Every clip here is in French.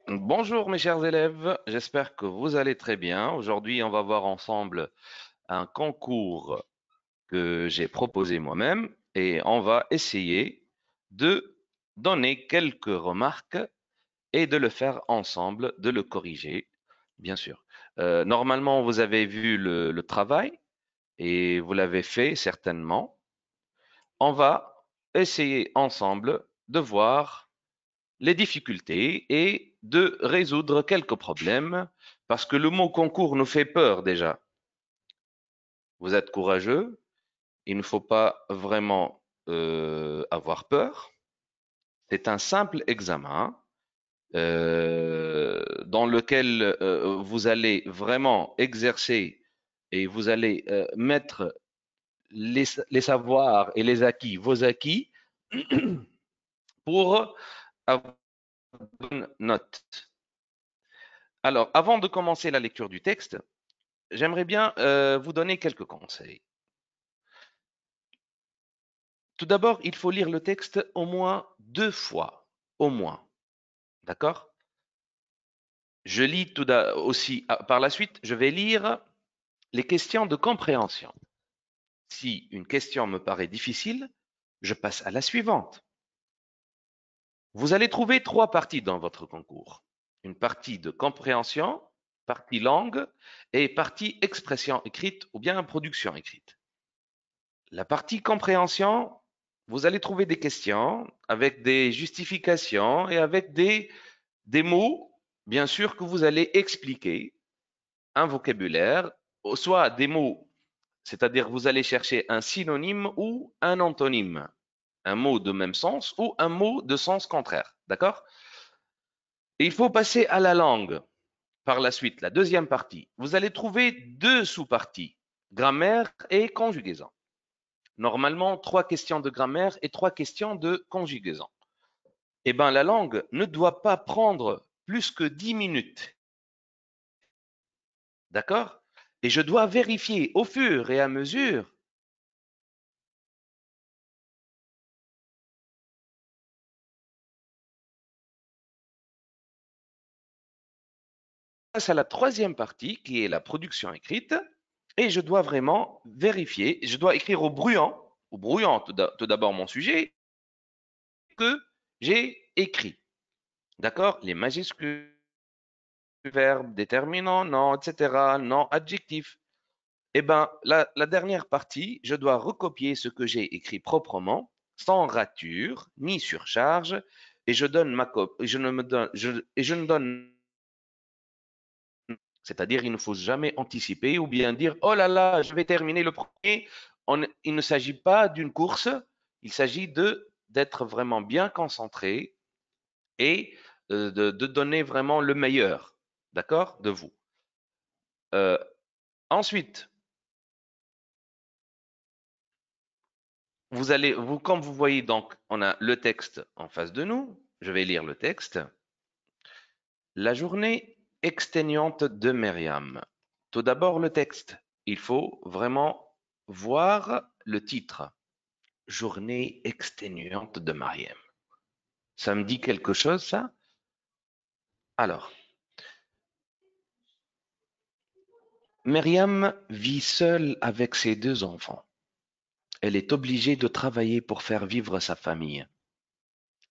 Bonjour mes chers élèves, j'espère que vous allez très bien. Aujourd'hui, on va voir ensemble un concours que j'ai proposé moi-même et on va essayer de donner quelques remarques et de le faire ensemble, de le corriger, bien sûr. Normalement, vous avez vu le travail et vous l'avez fait certainement. On va essayer ensemble de voir les difficultés et de résoudre quelques problèmes parce que le mot concours nous fait peur déjà. Vous êtes courageux, il ne faut pas vraiment avoir peur. C'est un simple examen dans lequel vous allez vraiment exercer et vous allez mettre les savoirs et les acquis, vos acquis, pour avoir une bonne note. Alors, avant de commencer la lecture du texte, j'aimerais bien vous donner quelques conseils. Tout d'abord, il faut lire le texte au moins 2 fois, au moins. D'accord? Je lis aussi, par la suite, je vais lire les questions de compréhension. Si une question me paraît difficile, je passe à la suivante. Vous allez trouver 3 parties dans votre concours. Une partie de compréhension, partie langue et partie expression écrite ou bien production écrite. La partie compréhension, vous allez trouver des questions avec des justifications et avec des mots, bien sûr, que vous allez expliquer, un vocabulaire, soit des mots, c'est-à-dire vous allez chercher un synonyme ou un antonyme, un mot de même sens ou un mot de sens contraire. D'accord? Et il faut passer à la langue. Par la suite, la deuxième partie, vous allez trouver 2 sous-parties, grammaire et conjugaison. Normalement, 3 questions de grammaire et 3 questions de conjugaison. Eh bien, la langue ne doit pas prendre plus que 10 minutes. D'accord? Et je dois vérifier au fur et à mesure. Passe à la troisième partie, qui est la production écrite. Et je dois vraiment vérifier. Je dois écrire au brouillon tout d'abord mon sujet que j'ai écrit. D'accord? Les majuscules, verbes, déterminants, non, etc., non, adjectifs. Eh bien, la dernière partie, je dois recopier ce que j'ai écrit proprement, sans rature ni surcharge, et je donne ma copie, je ne me donne, et je ne donne, c'est-à-dire il ne faut jamais anticiper ou bien dire oh là là, je vais terminer le premier. Il ne s'agit pas d'une course, il s'agit d'être vraiment bien concentré et de donner vraiment le meilleur, d'accord, de vous. Euh, Ensuite, comme vous voyez, donc, on a le texte en face de nous. Je vais lire le texte. La journée exténuante de Myriam. Tout d'abord, le texte. Il faut vraiment voir le titre. Journée exténuante de Myriam. Ça me dit quelque chose, ça? Alors, Myriam vit seule avec ses 2 enfants. Elle est obligée de travailler pour faire vivre sa famille.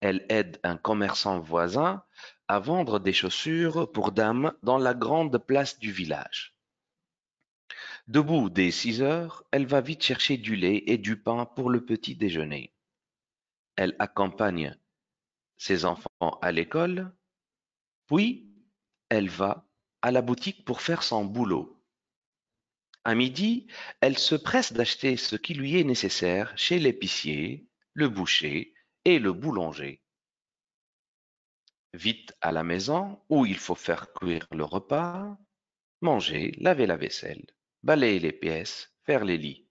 Elle aide un commerçant voisin à vendre des chaussures pour dames dans la grande place du village. Debout dès 6 heures, elle va vite chercher du lait et du pain pour le petit déjeuner. Elle accompagne ses enfants à l'école, puis elle va à la boutique pour faire son boulot. À midi, elle se presse d'acheter ce qui lui est nécessaire chez l'épicier, le boucher et le boulanger. Vite à la maison, où il faut faire cuire le repas, manger, laver la vaisselle, balayer les pièces, faire les lits.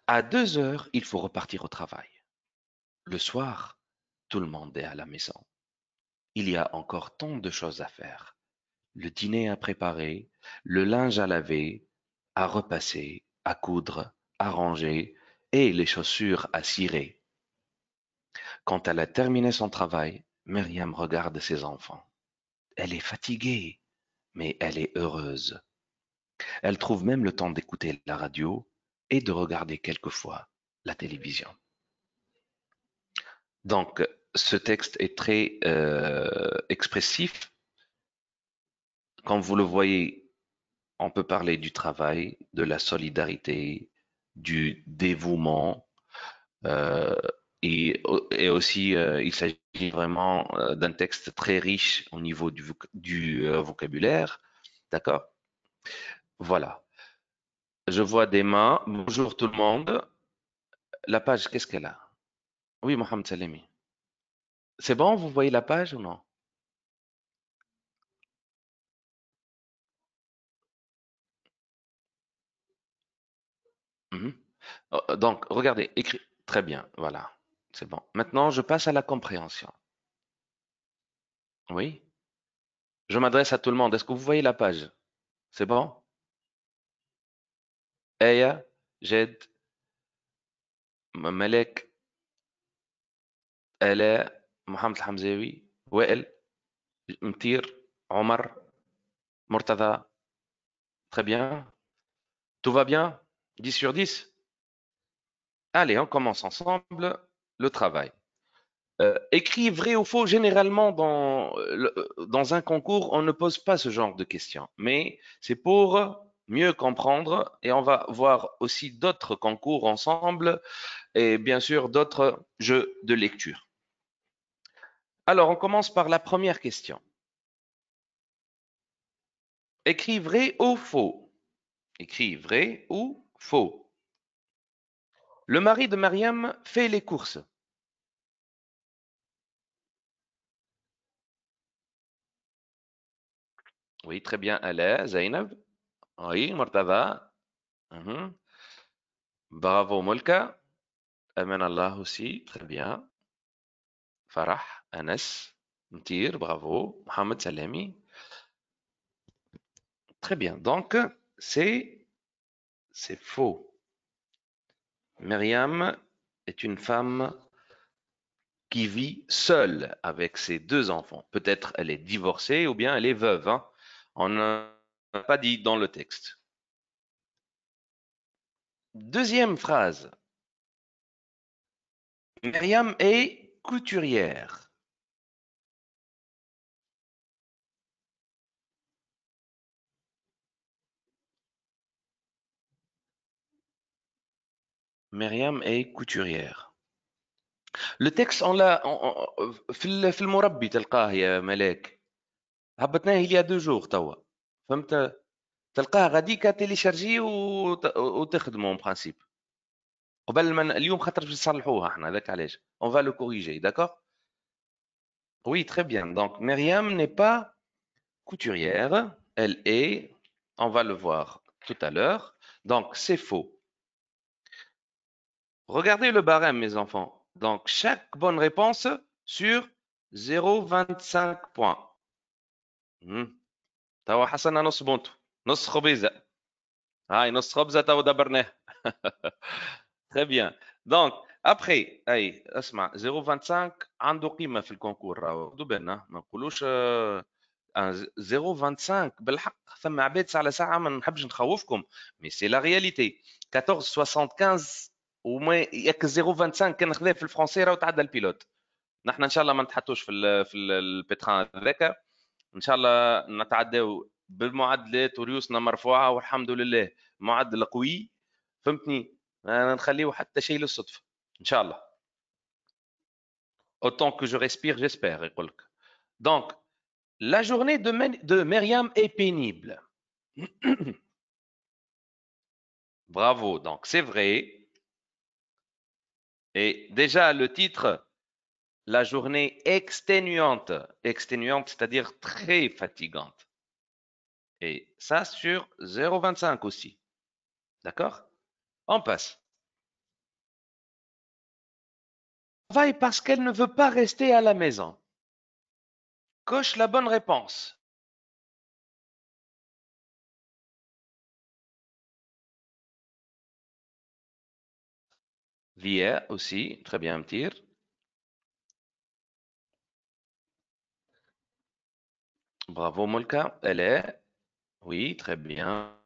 À 2 heures, il faut repartir au travail. Le soir, tout le monde est à la maison. Il y a encore tant de choses à faire. Le dîner à préparer, le linge à laver, à repasser, à coudre, à ranger et les chaussures à cirer. Quand elle a terminé son travail, Myriam regarde ses enfants. Elle est fatiguée, mais elle est heureuse. Elle trouve même le temps d'écouter la radio et de regarder quelquefois la télévision. Donc, ce texte est très expressif. Comme vous le voyez, on peut parler du travail, de la solidarité, du dévouement, euh, et aussi il s'agit vraiment d'un texte très riche au niveau du vocabulaire. D'accord? Voilà. Je vois des mains. Bonjour tout le monde. La page, qu'est-ce qu'elle a? Oui, Mohamed Salemi. C'est bon, vous voyez la page ou non? Mhm. Donc, regardez, écrit. Très bien, voilà. C'est bon. Maintenant, je passe à la compréhension. Oui? Je m'adresse à tout le monde. Est-ce que vous voyez la page? C'est bon? Aya, Jed, Malek, Ala, Mohamed Hamzaoui, Wael, Mtir, Omar, Murtada. Très bien. Tout va bien? 10 sur 10. Allez, on commence ensemble le travail. Écrit vrai ou faux, généralement dans un concours, on ne pose pas ce genre de questions, mais c'est pour mieux comprendre et on va voir aussi d'autres concours ensemble et bien sûr d'autres jeux de lecture. Alors, on commence par la première question. Écrit vrai ou faux? Écrit vrai ou faux? Le mari de Mariam fait les courses. Oui, très bien. Ala, Zainab. Oui, Murtada. Mhm. Bravo, Molka. Amen Allah aussi. Très bien. Farah, Anas, Mtir, bravo. Mohamed Salami. Très bien. Donc, c'est faux. Myriam est une femme qui vit seule avec ses deux enfants. Peut-être elle est divorcée ou bien elle est veuve, hein. On n'a pas dit dans le texte. Deuxième phrase. Myriam est couturière. Myriam est couturière. Le texte, on l'a في المربي تلقاه يا ملاك. هبطناه il y a 2 jours توا. فهمت؟ تلقاه غاديكا تيليشارجي وتخدمه اون برانسيب. قبل ما اليوم خاطر باش نصلحوها احنا هذاك علاش. On va le corriger, d'accord? Oui, très bien. Donc, Myriam n'est pas couturière. Elle est, on va le voir tout à l'heure. Donc, c'est faux. Regardez le barème, mes enfants. Donc, chaque bonne réponse sur 0,25 points. توا حسنا نص بونتو. نص خبيزة. هاي نص خبزة توا دبرناه. Très bien. Donc, après, أي اسمع 0,25 عنده قيمة في الكونكور راهو خدوا بالنا ما نقولوش 0,25 بالحق ثم عباد ساعة على ساعة ما نحبش نخوفكم مي سي لا رياليتي 14,75 وما ياك 0,25 كان خذاه في الفرنسي راهو تعدى البيلوت. نحن ان شاء الله ما نتحطوش في البيتران هذاك. ان شاء الله نتعداو بالمعدلات وريوسنا مرفوعه والحمد لله. معدل قوي. فهمتني؟ ما نخليه حتى شيء للصدفه ان شاء الله. Autant que je respire, j'espère, يقول لك. Donc, la journée de Myriam est pénible. Bravo, donc c'est vrai. Et déjà, le titre, la journée exténuante. Exténuante, c'est-à-dire très fatigante. Et ça sur 0,25 aussi. D'accord? On passe. Travaille parce qu'elle ne veut pas rester à la maison. Coche la bonne réponse. Via aussi, très bien, Mtir. Bravo, Molka. Elle est. Oui, très bien.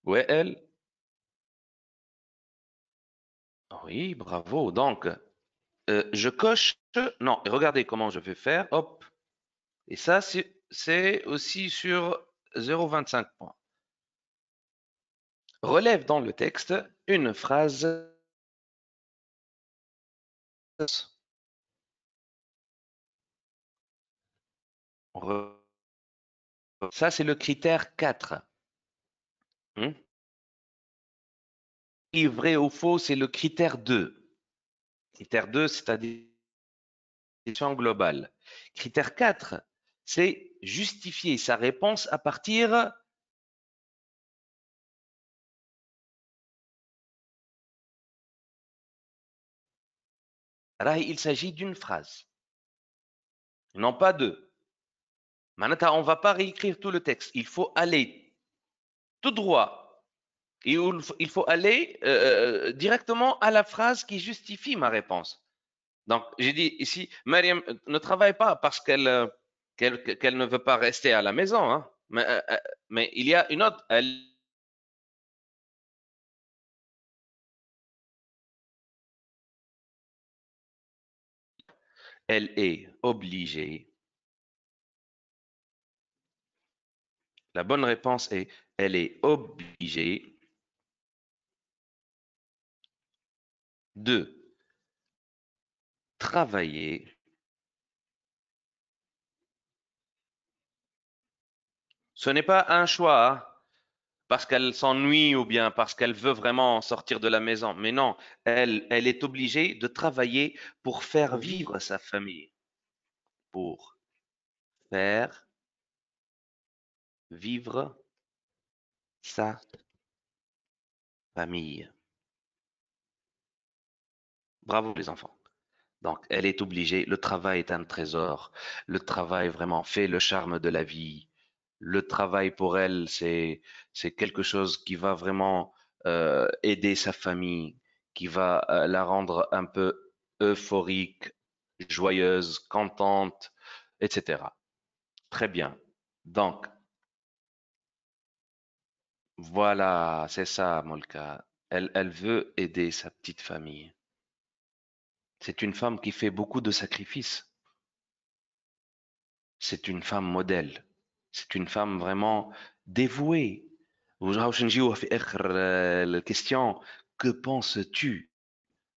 Ouais, elle. Oui, bravo. Donc, je coche. Non, et regardez comment je vais faire. Hop. Et ça, c'est aussi sur 0,25 points. Relève dans le texte une phrase. Ça, c'est le critère 4. Hmm. Et vrai ou faux, c'est le critère 2. Critère 2, c'est-à-dire globale. Critère 4, c'est justifier sa réponse à partir. Là, il s'agit d'une phrase, non pas deux. Maintenant, on ne va pas réécrire tout le texte. Il faut aller tout droit. Et il faut aller directement à la phrase qui justifie ma réponse. Donc, j'ai dit ici, Mariam ne travaille pas parce qu'elle ne veut pas rester à la maison. Hein. Mais il y a une autre. Elle est obligée. La bonne réponse est, elle est obligée de travailler. Ce n'est pas un choix, hein, parce qu'elle s'ennuie ou bien parce qu'elle veut vraiment sortir de la maison. Mais non, elle est obligée de travailler pour faire vivre sa famille. Pour faire vivre sa famille. Bravo les enfants. Donc, elle est obligée. Le travail est un trésor. Le travail vraiment fait le charme de la vie. Le travail pour elle, c'est quelque chose qui va vraiment aider sa famille, qui va la rendre un peu euphorique, joyeuse, contente, etc. Très bien. Donc, voilà, c'est ça, Molka. Elle veut aider sa petite famille. C'est une femme qui fait beaucoup de sacrifices. C'est une femme modèle. C'est une femme vraiment dévouée. وراهوش نجيوه في آخر الكيستيون. Que penses-tu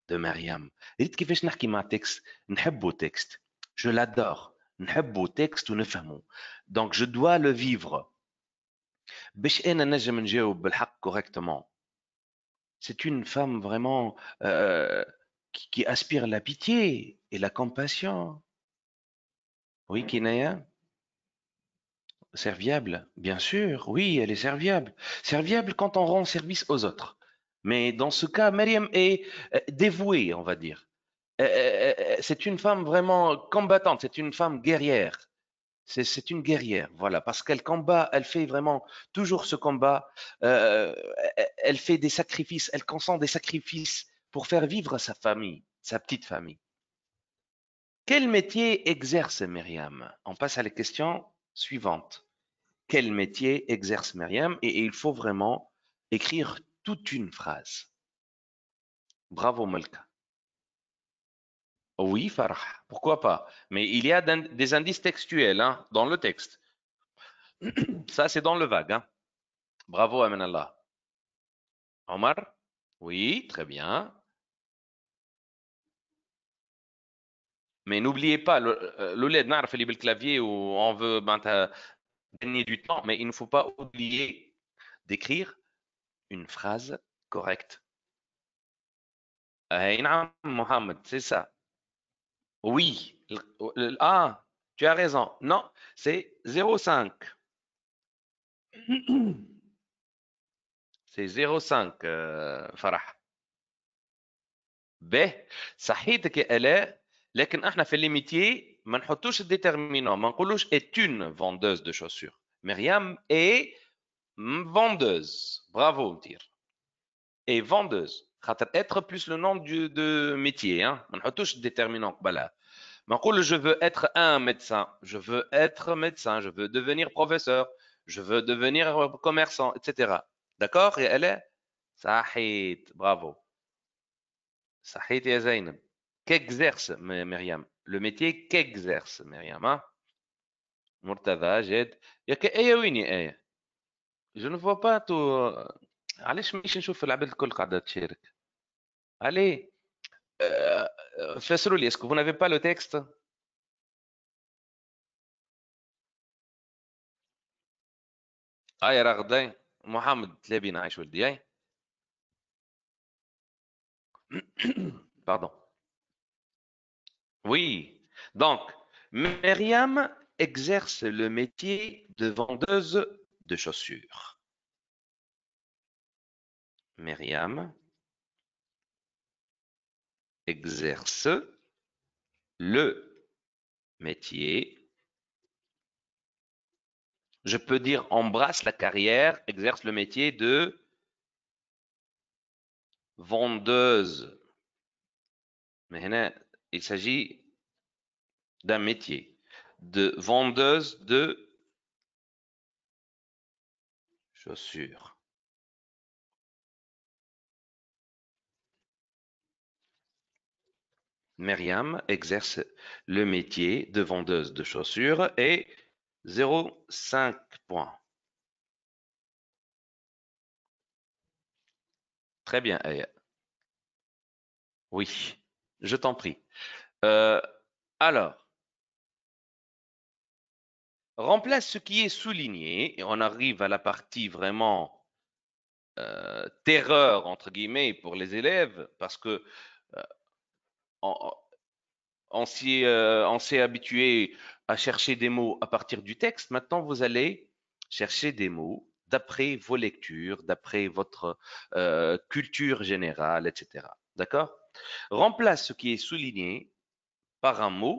de Mariam? ريت كيفاش نحكي مع تكست. نحبه تكست. Je l'adore. نحبه تكست ونفهمه. Donc je dois le vivre. باش أنا نجم نجاوب بالحق correctement. C'est une femme vraiment qui aspire la pitié et la compassion. Oui, Kinaya? Serviable, bien sûr, oui, elle est serviable. Serviable quand on rend service aux autres. Mais dans ce cas, Mariam est dévouée, on va dire. C'est une femme vraiment combattante, c'est une femme guerrière. C'est une guerrière, voilà, parce qu'elle combat, elle fait vraiment toujours ce combat. euh, Elle fait des sacrifices, elle consent des sacrifices pour faire vivre sa famille, sa petite famille. Quel métier exerce Myriam? On passe à la question suivante. Quel métier exerce Myriam? Et il faut vraiment écrire toute une phrase. Bravo, Malka. Oui, Farah, pourquoi pas? Mais il y a des indices textuels hein, dans le texte. Ça, c'est dans le vague. Hein. Bravo, Amanallah. Omar? Oui, très bien. Mais n'oubliez pas, l'OLED نعرف اللي بالclavier où on veut gagner du temps, mais il ne faut pas oublier d'écrire une phrase correcte. نعم Mohamed, c'est ça. Oui. Ah, tu as raison. Non, c'est 0,5. C'est 0,5 فرح. به صحيتك يا آلاء لكن احنا في الليميتي ما نحطوش الديترمينون ما نقولوش est une vendeuse de chaussures. Myriam est vendeuse. Bravo مدير. Et vendeuse. خاطر être plus le nom de métier hein. ما نحطوش الديترمينون قبلها. ما نقول je veux être un médecin, je veux être médecin, je veux devenir professeur, je veux devenir commerçant, etc. D'accord يا آلاء؟ صحيت برافو. صحيت يا زينب. Qu'exerce Myriam. Le métier qu'exerce Myriam. Hein? مرتضى جاد. يا آية وين يا آية؟ Je ne vois pas tout. علاش مانيش نشوف العباد الكل قاعدة تشارك؟ Allez, فسروا لي. Est-ce que vous n'avez pas le texte? يا رغدين. محمد تلابينا عايش ولدي. هاي. Pardon. Oui. Donc, Myriam exerce le métier de vendeuse de chaussures. Myriam exerce le métier. Je peux dire embrasse la carrière, exerce le métier de vendeuse. Mais il s'agit d'un métier de vendeuse de chaussures. Myriam exerce le métier de vendeuse de chaussures et 0,5 points. Très bien, Aya. Oui, je t'en prie. Alors, remplace ce qui est souligné et on arrive à la partie vraiment terreur, entre guillemets, pour les élèves, parce que on, on s'est habitué à chercher des mots à partir du texte. Maintenant, vous allez chercher des mots d'après vos lectures, d'après votre culture générale, etc. D'accord? Remplace ce qui est souligné par un mot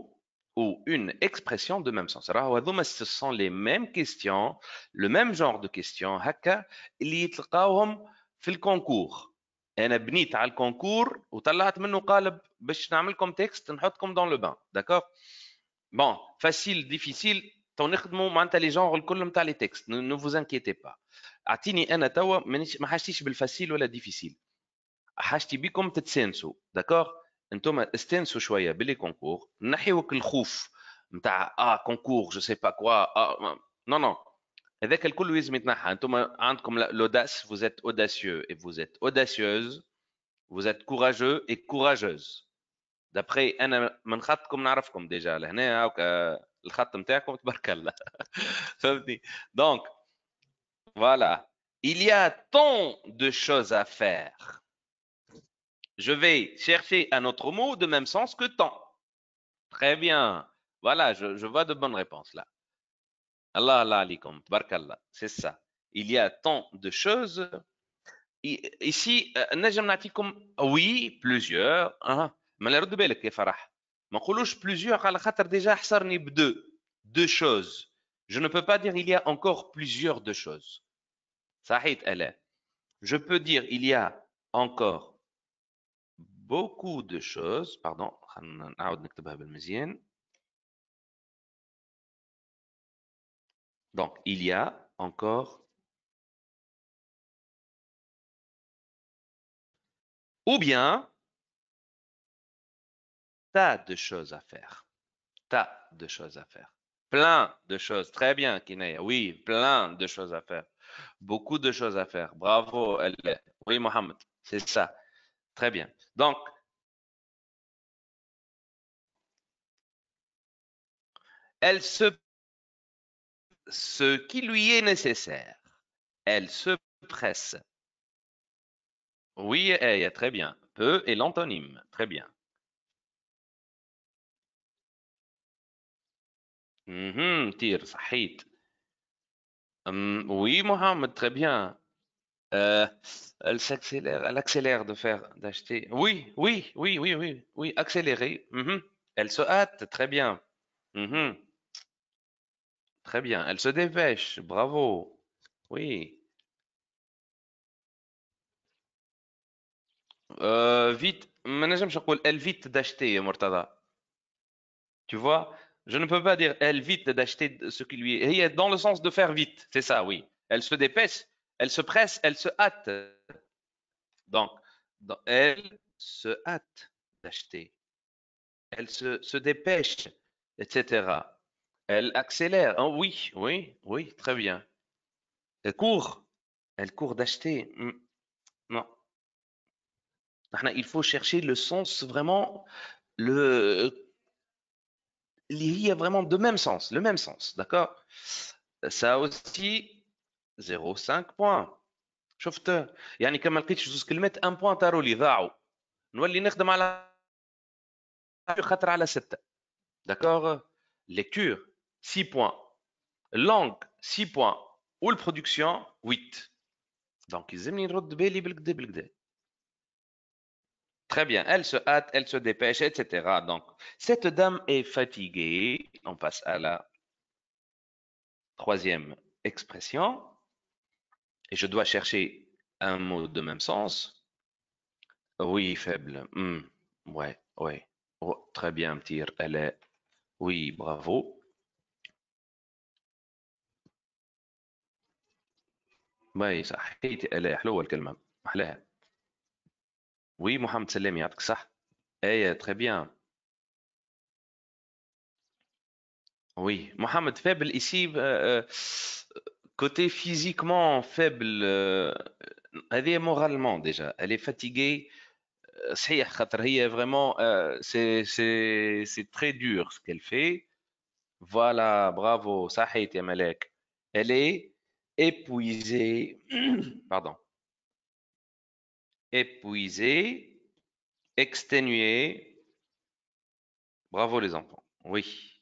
ou une expression de même sens. Alors, ce sont les mêmes questions, le même genre de questions هكا اللي يتلقاوهم في الكونكور. انا بنيت على الكونكور وطلعت منه قالب باش نعملكم تكست نحطكم dans le bain. D'accord? Bon, facile, difficile, تو نخدموا معناتها لي جونغ الكل نتاع لي تكست. Ne vous inquiétez pas. اعطيني انا توا ما حاجتيش بالفاسيل ولا ديفيسيل. حاجتي بكم تتسانسوا. داكور؟ انتم استانسوا شويه باللي كونكور، نحيوك الخوف نتاع كونكور جو سي با كوا نو نو، هذاك الكل لازم يتنحى. انتم عندكم لوداس، vous êtes audacieux et vous êtes audacieuse، vous êtes courageux et courageuse. دابخي انا من خطكم نعرفكم ديجا لهنا هاوك الخط نتاعكم تبارك الله. فهمتني؟ دونك فوالا. Il y a tant de choses à faire. Je vais chercher un autre mot de même sens que temps. Très bien. Voilà, je vois de bonnes réponses là. Allah Allah alikum, barkallah. C'est ça. Il y a tant de choses. Ici, نجم نعطيكم oui, plusieurs. ما لا رد بالك يا فرح. ما نقولوش plusieurs على خاطر déjà حصرني بدو. Deux choses. Je ne peux pas dire il y a encore plusieurs de choses. صحيت ألا. Je peux dire il y a encore beaucoup de choses. Pardon, خلينا نعاود نكتبها بالمزيان. Donc, il y a encore ou bien tas de choses à faire. Tas de choses à faire. Plein de choses. Très bien, Kinaya. Oui, plein de choses à faire. Beaucoup de choses à faire. Bravo, elle. Oui, Mohamed. C'est ça. Très bien. Donc, elle se ce qui lui est nécessaire. Elle se presse. Oui, très bien. Peu est l'antonyme. Très bien. Tire, صحيت. Oui, Mohamed, très bien. Euh, elle accélère de faire, d'acheter. Oui, oui, oui, oui, oui, oui, accélérer. Elle se hâte, très bien. Mhm, très bien. Elle se dépêche, bravo. Oui. Vite, ما نجمش نقول elle vite d'acheter يا مرتضى. Tu vois, je ne peux pas dire elle vite d'acheter ce qui lui est. Dans le sens de faire vite, c'est ça, oui. Elle se dépêche, elle se presse, elle se hâte. Donc, elle se hâte d'acheter. Elle se dépêche, etc. Elle accélère. Oh, oui, oui, oui, très bien. Elle court. Elle court d'acheter. Non. Il faut chercher le sens vraiment, le, il y a vraiment de même sens, le même sens, d'accord? Ça aussi, 0,5 points. شفت يعني كما لقيتش زوج كلمات 1 بوان طاروا لي ضاعوا نولي نخدم على خاطر على 6 d'accord lecture 6 points langue 6 points والproduction 8 donc يلزمني نرد بالي بالكدا بالكدا. Très bien, elle se hâte, elle se dépêche, etc. Donc, cette dame est fatiguée. On passe à la troisième expression. Et je dois chercher un mot de même sens. Oui, faible. Ouais, ouais. Oh, très bien, tir. Elle est. Oui, bravo. باهي صحيتي الاء حلوه الكلمه محلاها. Oui, Mohamed Salem يعطيك صح. ايه très bien. Oui, Mohamed faible ici côté physiquement faible هذه moralement déjà elle est fatiguée صحيح خاطر هي vraiment c'est très dur ce qu'elle fait. Voilà, bravo, صحيت يا ملاك. Elle est épuisée, pardon, épuisée, exténuée. Bravo les enfants. Oui.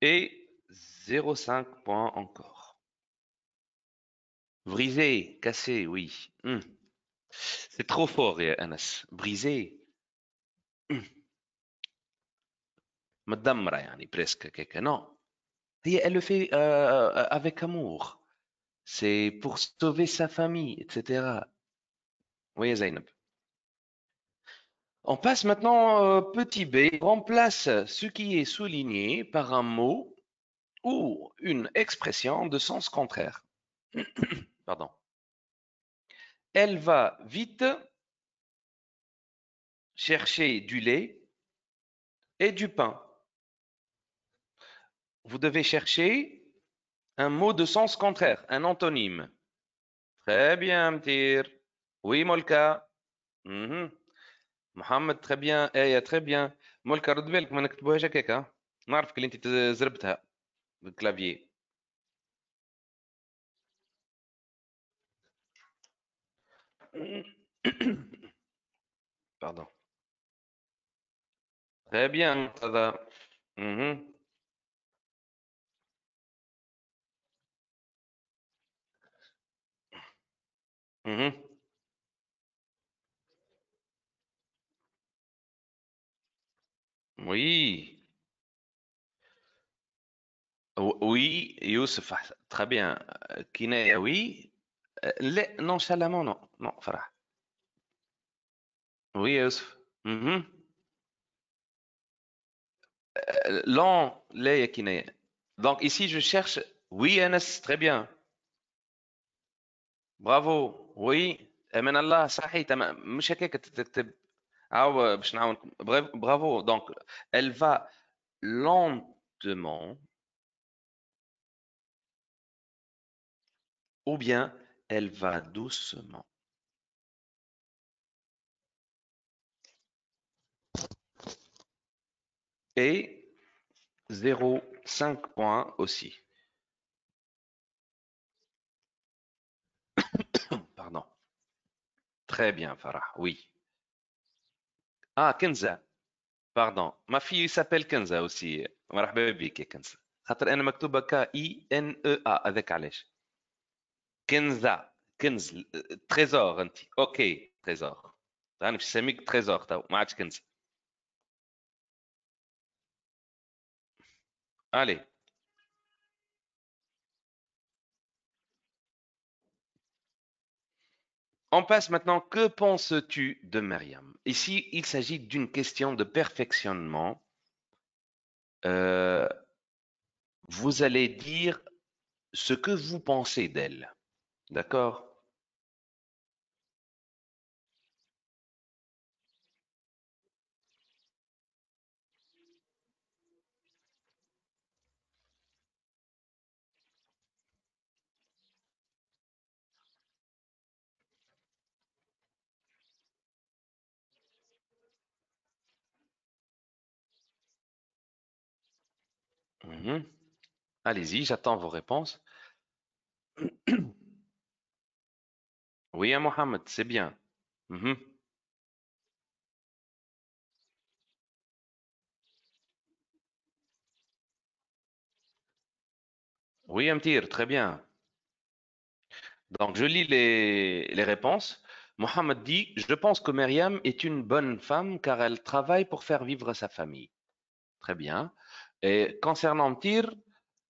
Et 0,5 points encore. Brisé, cassé, oui. C'est trop fort, Anas. Brisé. مدمرة يعني presque quelque. Non. Elle le fait avec amour. C'est pour sauver sa famille, etc. Oui, Zainab. On passe maintenant petit b. Remplace ce qui est souligné par un mot ou une expression de sens contraire. Pardon. Elle va vite chercher du lait et du pain. Vous devez chercher un mot de sens contraire, un antonyme. Très bien, Mtir. Oui, Molka. Mhm. محمد très bien. ايه très bien. مولكا رد بالك ما نكتبوهاش هكاك ها. نعرفك اللي انت زربتها بالكلافيي. Pardon. Très bien, Murtada. Mhm, mhm. Oui, oui, Youssef, très bien. Kinaya, oui. Nonchalamment, non. Non, Farah. Oui, Youssef. Mhm. Lent, lait, Kinaya. Donc ici, je cherche. Oui, Anas, très bien. Bravo. Oui. من الله صحيح تمام مش هكاك تكتب عاو باش نعاونكم bravo donc elle va lentement ou bien elle va doucement. Et 0,5 points aussi. Pardon. Très bien, Farah. Oui. Ah, Kenza. Pardon. Ma fille s'appelle Kenza aussi. مرحبا بك يا كنزة. خاطر أنا مكتوبة K-I-N-E-A هذاك علاش. كنزة. كنز. تريزور أنت. أوكي. تريزور. أنا باش نسميك تريزور تو ما عادش كنزة. Allez. On passe maintenant. Que penses-tu de Myriam? Ici, il s'agit d'une question de perfectionnement. Euh, vous allez dire ce que vous pensez d'elle. D'accord? Mhm. Allez-y, j'attends vos réponses. Oui, hein, Mohamed, c'est bien. Mhm. Oui, Amtir, très bien. Donc, je lis les réponses. Mohamed dit, je pense que Myriam est une bonne femme car elle travaille pour faire vivre sa famille. Très bien. Et concernant Amtir,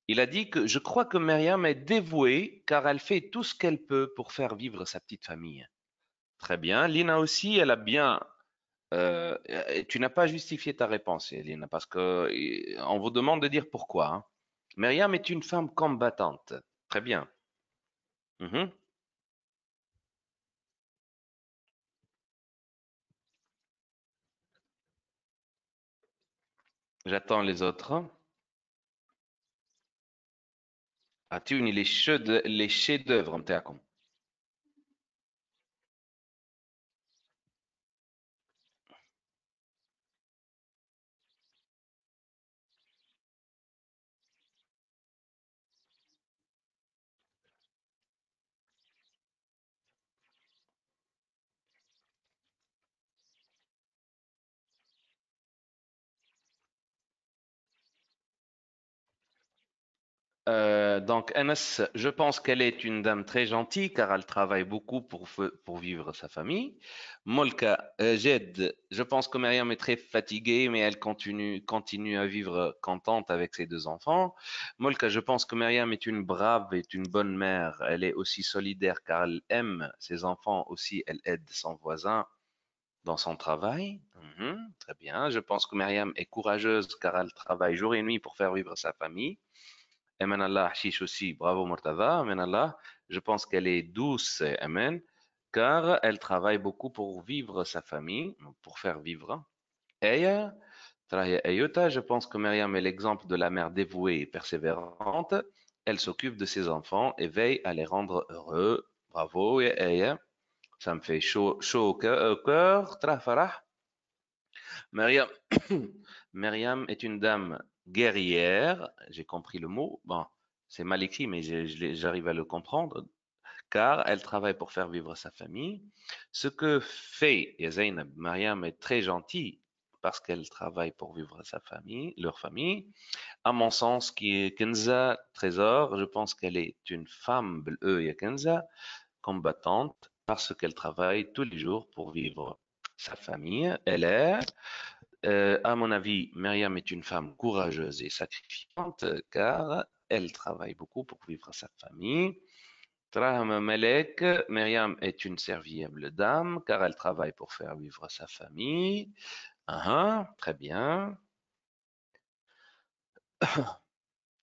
il a dit que je crois que Myriam est dévouée car elle fait tout ce qu'elle peut pour faire vivre sa petite famille. Très bien. Lina aussi, elle a bien. Tu n'as pas justifié ta réponse, Lina, parce que on vous demande de dire pourquoi. Hein. Myriam est une femme combattante. Très bien. Mhm. J'attends les autres. أعطوني les chefs-d'œuvre نتاعكم. Donc, Anas, je pense qu'elle est une dame très gentille car elle travaille beaucoup pour vivre sa famille. Molka, Jed, je pense que Myriam est très fatiguée, mais elle continue à vivre contente avec ses deux enfants. Molka, je pense que Myriam est une brave et une bonne mère. Elle est aussi solidaire car elle aime ses enfants aussi. Elle aide son voisin dans son travail. Mhm, très bien. Je pense que Myriam est courageuse car elle travaille jour et nuit pour faire vivre sa famille. Amen Allah, Hashish aussi, bravo Murtada, Amen Allah. Je pense qu'elle est douce, Amen, car elle travaille beaucoup pour vivre sa famille, pour faire vivre. Aya, Trahia Ayuta, je pense que Myriam est l'exemple de la mère dévouée et persévérante. Elle s'occupe de ses enfants et veille à les rendre heureux. Bravo, Aya. Ça me fait chaud au cœur. Farah. Myriam, Myriam est une dame guerrière. J'ai compris le mot. Bon, c'est mal écrit, mais j'arrive à le comprendre. Car elle travaille pour faire vivre sa famille. Ce que fait Zainab, Myriam est très gentille parce qu'elle travaille pour vivre sa famille, leur famille. À mon sens, qui est Kenza Trésor, je pense qu'elle est une femme, Kenza, combattante parce qu'elle travaille tous les jours pour vivre sa famille. Elle est à mon avis, Myriam est une femme courageuse et sacrifiante car elle travaille beaucoup pour vivre sa famille. Traham Malek, Myriam est une serviable dame car elle travaille pour faire vivre sa famille. Très bien.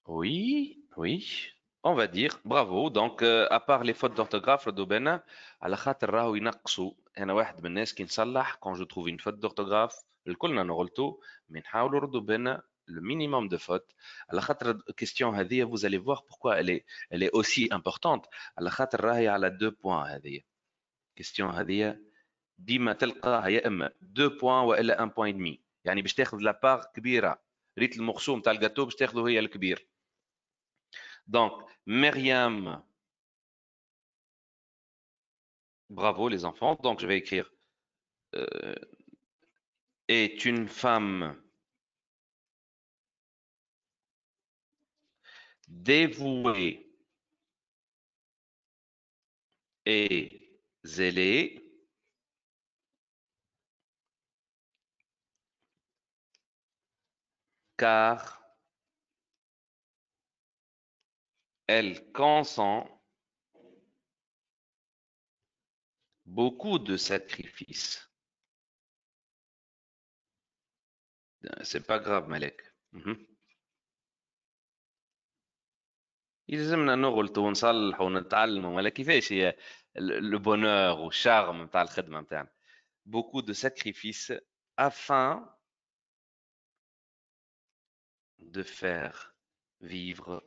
Oui, oui. On va dire bravo. Donc, à part les fautes d'orthographe, Dobena, على خاطر راهو ينقصوا. أنا واحد من الناس كي نصلح quand je trouve une faute d'orthographe الكلنا نغلطوا mais نحاولوا نردوا بالنا le minimum de fautes. على خاطر question هذه vous allez voir pourquoi elle est aussi importante. على خاطر راهي على 2 points هذه. question هذه ديما تلقاها يا اما 2 points والا 1 point demi. يعني باش تاخذ لا بار كبيره. ريت المقسوم تاع الجاتو باش تاخذه هي الكبير. Donc, Myriam, bravo les enfants. Donc, je vais écrire euh, est une femme dévouée et zélée, car elle consent beaucoup de sacrifices. C'est pas grave, Malek. يلزمنا نغلط ونصلح ونتعلم ولا كيفاش هي le bonheur والشارم نتاع الخدمة نتاعنا. Beaucoup de sacrifices afin de faire vivre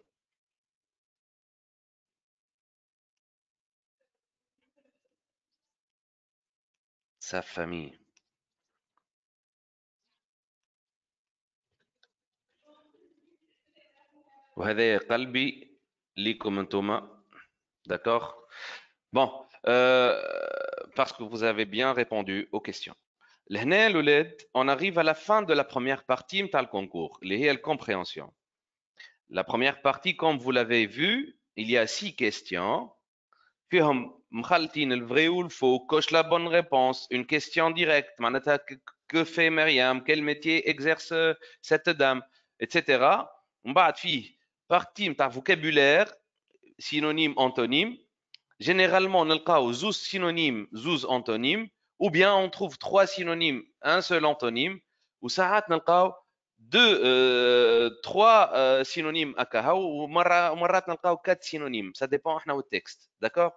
sa famille. وهذا قلبي ليكم انتوما. D'accord? Bon, parce que vous avez bien répondu aux questions. لهنا الولاد, on arrive à la fin de la première partie نتاع الconcours, اللي هي الcompréhension. La première partie, comme vous l'avez vu, il y a 6 questions. فيهم مخلطين le vrai ou le faux, coche la bonne réponse, une question directe, معناتها que fait Myriam, quel métier exerce cette dame, etc. ومن بعد فيه partie نتاع vocabulaire, synonyme, antonyme. Généralement, نلقاو زوز synonymes, زوز antonymes, ou bien on trouve 3 synonymes, un seul antonyme, وساعات نلقاو 3 synonymes هكا ومرات نلقاو 4 synonymes, ça dépend احنا والتكست. D'accord?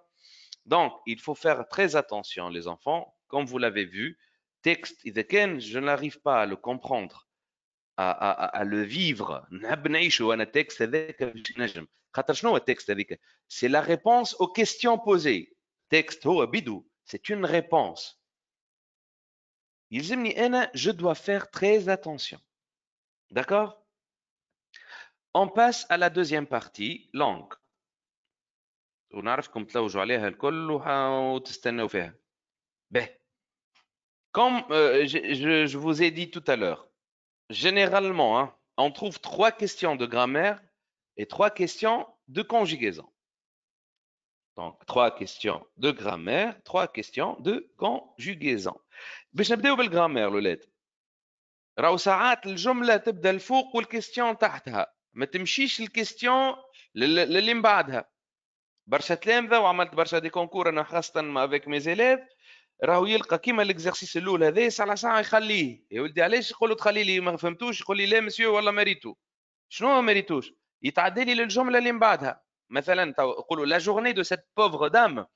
Donc, il faut faire très attention, les enfants. Comme vous l'avez vu, texte, إذا كان je n'arrive pas à le comprendre, à le vivre, نحب نعيشه أنا التكست هذاك باش نجم. خاطر شنو هو التكست هذيك؟ C'est la réponse aux questions posées. Texte هو بدو, c'est une réponse. يلزمني أنا, je dois faire très attention. D'accord? On passe à la deuxième partie, langue. ونعرفكم تلوجوا عليها الكل وتستنوا فيها. به. Comme je vous ai dit tout à l'heure, généralement, hein, on trouve 3 questions de grammaire et 3 questions de conjugaison. Donc, 3 questions de grammaire, 3 questions de conjugaison. باش نبداو بالجرامير الولاد. راهو ساعات الجملة تبدا الفوق والكيستيون تحتها، ما تمشيش الكيستيون للي من بعدها. برشا تلامذة وعملت برشا دي كونكور انا خاصة افيك مي زيليف، راهو يلقى كيما الاكزرسيس الاول هذا ساعه ساعه يخليه. يا ولدي علاش يقول له تخلي لي ما فهمتوش؟ يقول لي لا مسيو والله ما ريتو. شنو ما ريتوش؟ يتعدى لي للجمله اللي من بعدها. مثلا يقولوا لا جورني دو سيت بوفر دام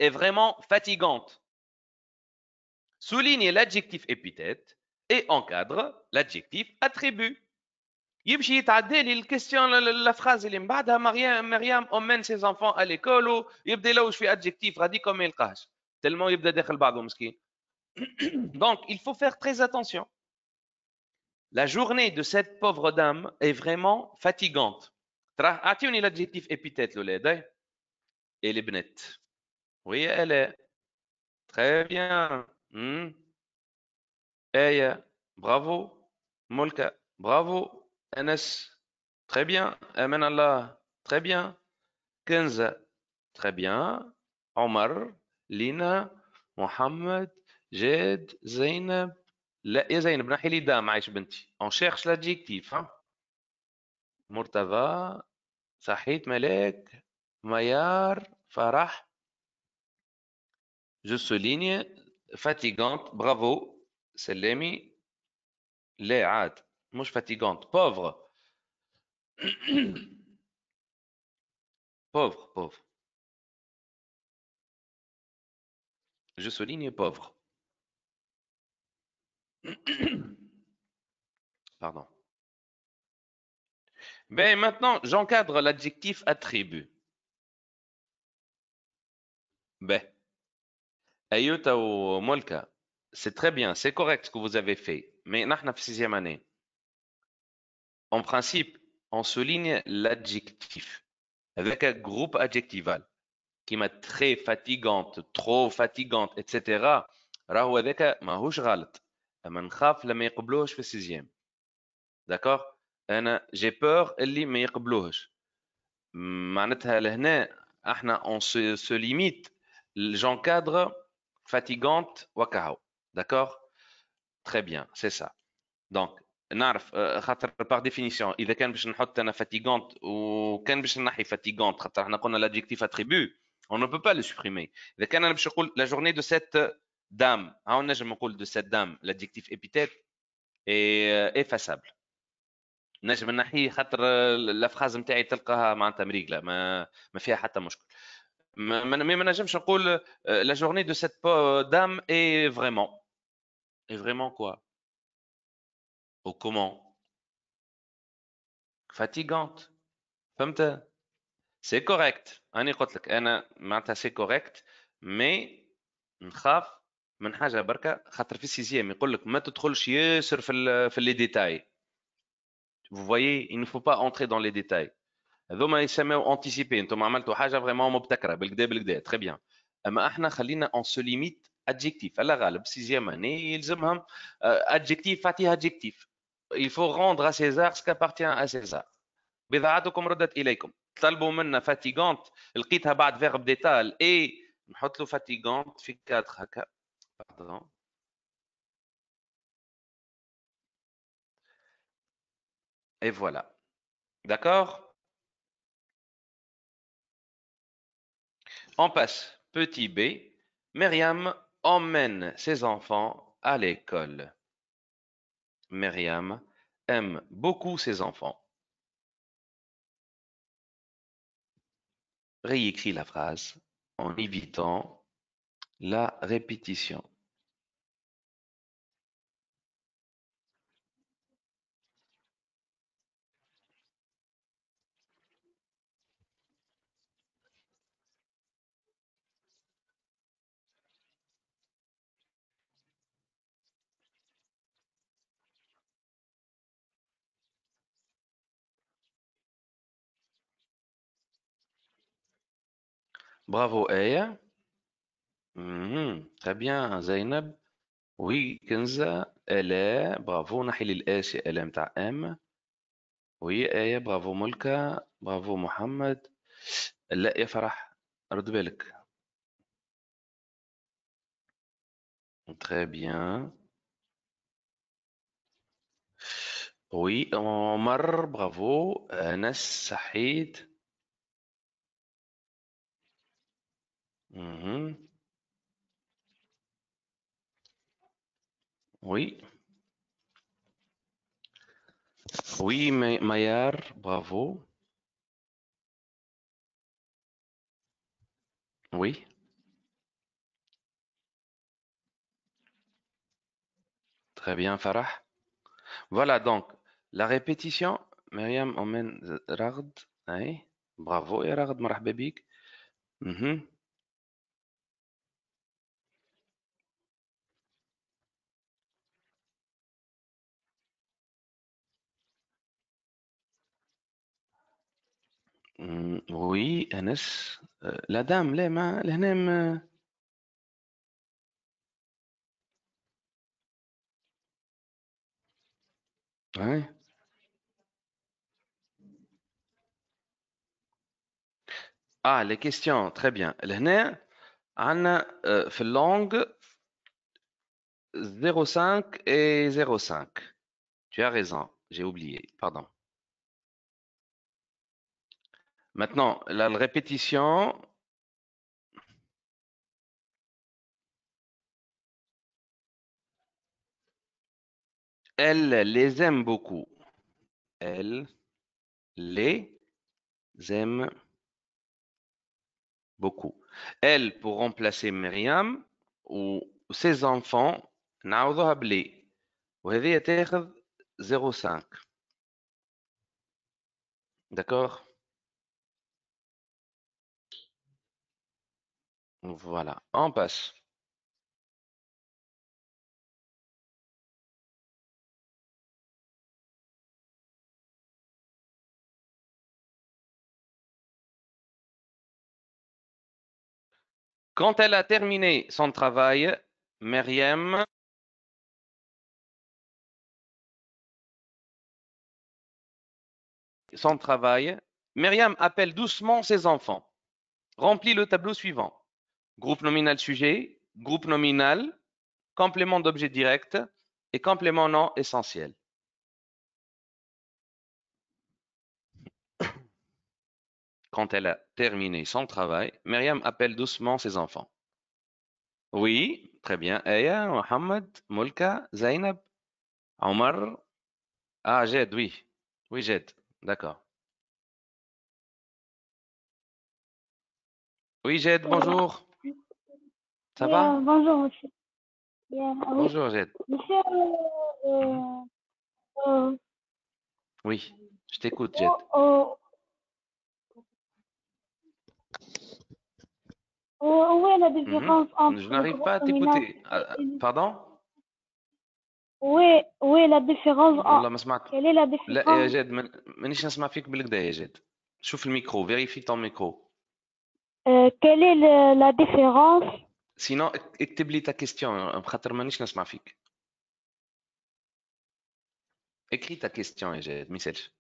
est vraiment fatigante. Souligne l'adjectif épithète et encadre l'adjectif attribut. يمشي يتعدى لي الكيستيون لا فراز اللي من بعدها مريم امن سي enfants à l'école ويبدا يلوج في adjectif غاديكم ما يلقاهش تلمو يبدا داخل بعضه مسكين. Donc, il faut faire très attention. La journée de cette pauvre dame est vraiment fatigante. أعطيوني l'adjectif épithète l'ولاد. Elle est bnette. Oui, elle est. Très bien. Aya. Bravo. Molka. Bravo. Anas. Très bien. Amen Allah. Très bien. Kenza. Très bien. Omar. Lina. Mohamed. Jed. Zainab. لا يا زينب نحي لي دام عايش بنتي. On cherche l'adjectif. Hein? مرتضى. صحيت ملاك. ميار. فرح. Je souligne. Fatigante. Bravo. سلامي. لا عاد. مش fatigante. Pauvre. Pauvre. Pauvre. Je souligne pauvre. Pardon. Ben maintenant, j'encadre l'adjectif attribut. Ben. Ayuta ou Molka. C'est très bien, c'est correct ce que vous avez fait. Mais نحن في 6e année. En principe, on souligne l'adjectif avec un groupe adjectival qui m'a très fatigante, trop fatigante, etc. راهو هذاك ماهوش غلط. اما نخاف لما يقبلوهش في 6e. D'accord? انا j'ai peur اللي ما يقبلوهش. معناتها لهنا احنا on se limite, j'encadre fatigante وكهو. D'accord? Très bien, c'est ça. Donc نعرف خاطر par définition اذا كان باش نحط انا fatigante وكان باش نحي fatigante خاطر احنا قلنا l'adjectif attribut On ne peut pas le supprimer. إذا كان أنا باش نقول la journée de cette dame, ها نجم نقول de cette dame, l'adjectif épithète est effaçable. نجم نحيه خاطر لا فراز نتاعي تلقاها معناتها مريقله ما فيها حتى مشكل. ما نجمش نقول la journée de cette dame est vraiment quoi? Ou comment? Fatigante. فهمت؟ سي كوريكت، راني قلت لك انا معناتها سي كوريكت، مي نخاف من حاجه بركه، خاطر في السيزيام يقول لك ما تدخلش ياسر في لي ديتاي. Vous voyez, il ne faut pas entrer dans les détails. هذوما يسموا انتيسيبي، انتم عملتوا حاجه فريمون مبتكره بالكدا بالكدا تري بيان. اما احنا خلينا اون سو ليميت ادجيكتيف، على غالب سيزيام اني يلزمهم ادجيكتيف فاتي ادجيكتيف. Il faut rendre à César ce qu'appartient à César. بضاعتكم ردت اليكم. طلبوا منا فاتيغونت، لقيتها بعد فيرب ديتال اي نحط له فاتيغونت في كادر هكا. باردون. Et voilà. D'accord? On passe. Petit B. Myriam emmène ses enfants à l'école. Myriam aime beaucoup ses enfants. Réécris la phrase en évitant la répétition. Bravo Aya. Très bien Zainab. Oui Kenza, elle est. Bravo نحي لي الآس elle est متاع M. Oui آية، برافو ملكة، برافو محمد. لا يا فرح، رد بالك. Très bien. Oui عمر، برافو. أنس، سعيد. Mhm. Oui. Oui Mayar، bravo. Oui. Très bien Farah. Voilà donc la répétition. Myriam emmène Ragd. Oui. Bravo يا رغد، مرحبا بك. Mhm. Oui أنس. لا دام لا ما لهنا ما. Ouais. Ah, les questions, très bien. لهنا عندنا في اللونج 05 et 05. Tu as raison, j'ai oublié, pardon. Maintenant, la répétition, elle les aime beaucoup. Elle les aime beaucoup. Elle, pour remplacer Myriam, ou ses enfants, نعوضوها بلي، وهذه تاخذ 05. D'accord? Voilà, on passe. Quand elle a terminé son travail, Myriam son travail, Myriam appelle doucement ses enfants. Remplis le tableau suivant. Groupe nominal sujet, groupe nominal, complément d'objet direct et complément non essentiel. quand elle a terminé son travail, Myriam appelle doucement ses enfants. Oui, très bien. Aya, Mohamed, Mulka, Zainab, Omar. Ah, Jed, oui. Oui, Jed. D'accord. Oui, Jed, bonjour. Ça va? Bonjour, monsieur. Oui, Bonjour, Jed. monsieur, Mhm. euh, Oui, je t'écoute, Jed. où est la Mhm. différence entre Je le n'arrive groupe pas à nominal t'écouter. et Pardon? où est la différence والله ما سمعت. quelle est la لا يا différence جاد مانيش نسمع فيك بالكدا يا جاد. شوف الميكرو فيريفي طون ميكرو. quelle est la différence سينو اكتب لي تا كيستيون بخاطر مانيش نسمع فيك. اكري تا كيستيون يا جاد ما يسالش.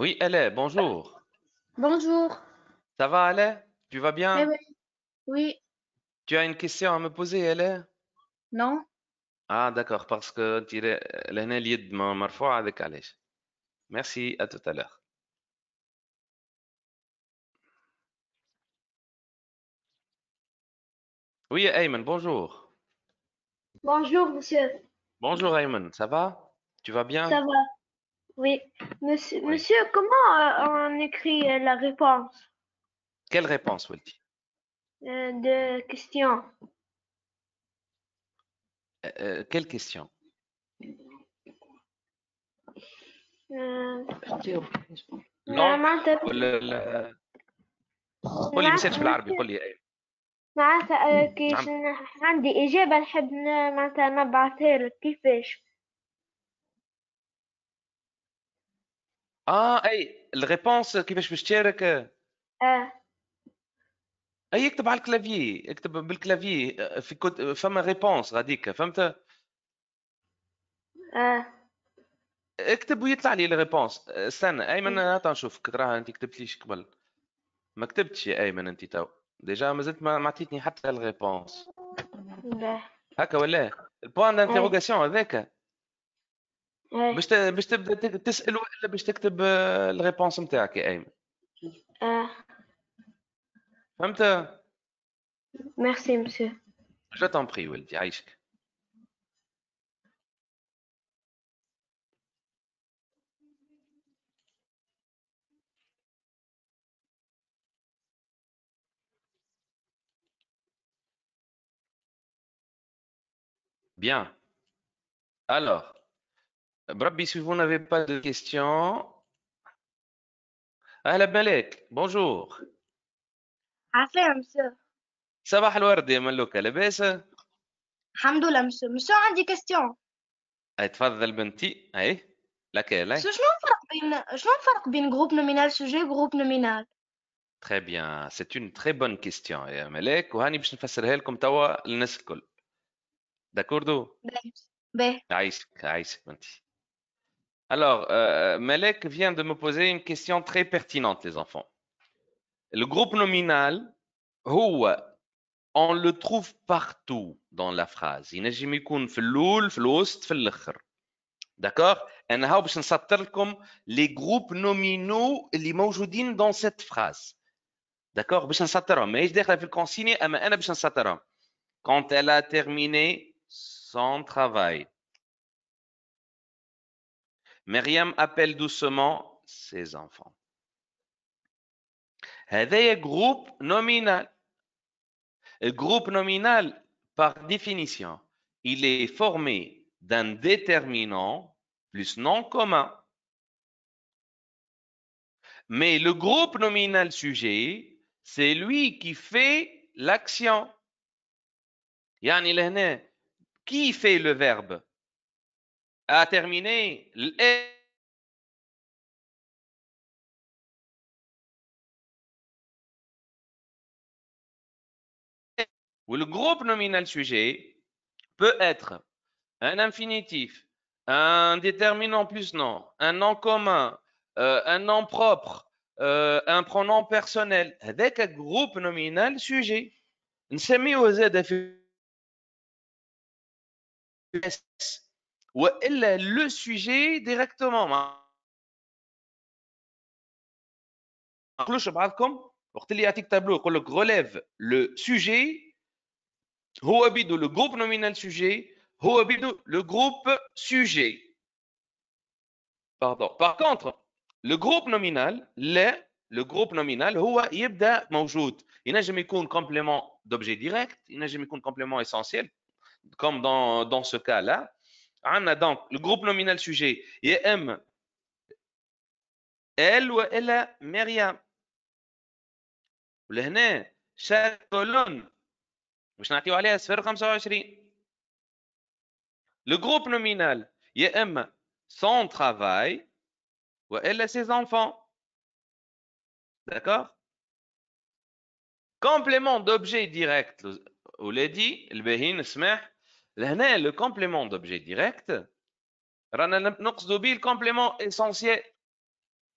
Oui, Alain, bonjour. Bonjour. Ça va, Alain? Tu vas Eh bien? oui, oui, Tu as une question à me poser, Alain? non. Ah, d'accord, parce que لهنا اليد مرفوعة هذاك علاش. Merci, à tout à l'heure. Oui, Ayman, bonjour. Bonjour, monsieur. Bonjour, Ayman, ça va? Tu vas bien? Ça va? Oui. Oui. Monsieur, comment on écrit la réponse Quelle réponse, Walti? de question? Quelle question? Euh, Donc, معناتها قول لي مساتش بالعربي monsieur قول لي أي. معناتها كيش نعم. عندي إجابة نحب معناتها نبعثها لك كيفاش؟ اي الريبونس كيفاش باش تشارك؟ آه اي اكتب على الكلافيي، اكتب بالكلافيي في فما ريبونس غاديك فهمت؟ آه اكتب ويطلع لي الريبونس. استنى ايمن هات نشوفك راها انت كتبت ليش قبل. ما كتبتش يا ايمن انت تو. ديجا مازلت ما عطيتني حتى الريبونس. لا هكا ولا البوان آه دانتيروغاسيون هذاك آه باش تبدا تسال ولا باش تكتب الريبونس نتاعك يا ايمن. آه فهمت؟ ميرسي monsieur. جو t'en prie ولدي عايشك. Bien. Alors, Brabbi, si vous n'avez pas de questions. أهلا بملك. Bonjour. عافية monsieur. صباح الورد يا ملوكة لاباس؟ الحمد لله monsieur. monsieur عندي question. أي تفضل بنتي. أي laquelle أي. شنو الفرق بين جروب نومينال سوجي وجروب نومينال؟ Très bien. C'est une très bonne question يا ملك وهاني باش نفسرها لكم توا للناس الكل. داكوردو؟ باهي باهي. عايشك عايشك بنتي. Alors, Malek vient de me poser une question très pertinente, les enfants. Le groupe nominal, هو on le trouve partout dans la phrase. ينجم يكون في الأول في الوسط في الآخر. D'accord? أنا هاو باش نسطر لكم les groupes nominaux اللي موجودين dans cette phrase. D'accord? باش نسطرهم ماهيش داخله في الكونسيني أما أنا باش نسطرهم. Quand elle a terminé son travail. Myriam appelle doucement ses enfants. هذايا groupe nominal. Le groupe nominal, par définition, il est formé d'un déterminant plus nom commun. Mais le groupe nominal sujet, c'est lui qui fait l'action. يعني لهنا qui fait le verbe à terminer le groupe nominal sujet peut être un infinitif, un déterminant plus nom, un nom commun, un nom propre, un pronom personnel. هذاك groupe nominal sujet. نسميه زاد في والا le sujet directement. ما نقولوش بعضكم وقت اللي يعطيك تابلو يقول لك relève le sujet هو بيدو le groupe nominal sujet هو بيدو le groupe sujet. Pardon. Par contre le groupe nominal لا le groupe nominal هو يبدا موجود. ينجم يكون complément d'objet direct, ينجم يكون complément essentiel comme dans ce cas là. عندنا donc le groupe nominal sujet يا اما elle والا مريم. ولهنا chaque colonne باش نعطيو عليها 0.25. le groupe nominal يا اما son travail والا ses enfants. D'accord. complément d'objet direct ولادي الباهي نسمح لهنا le complément d'objet direct رانا نقصدوا به الكومبليمون essentiel.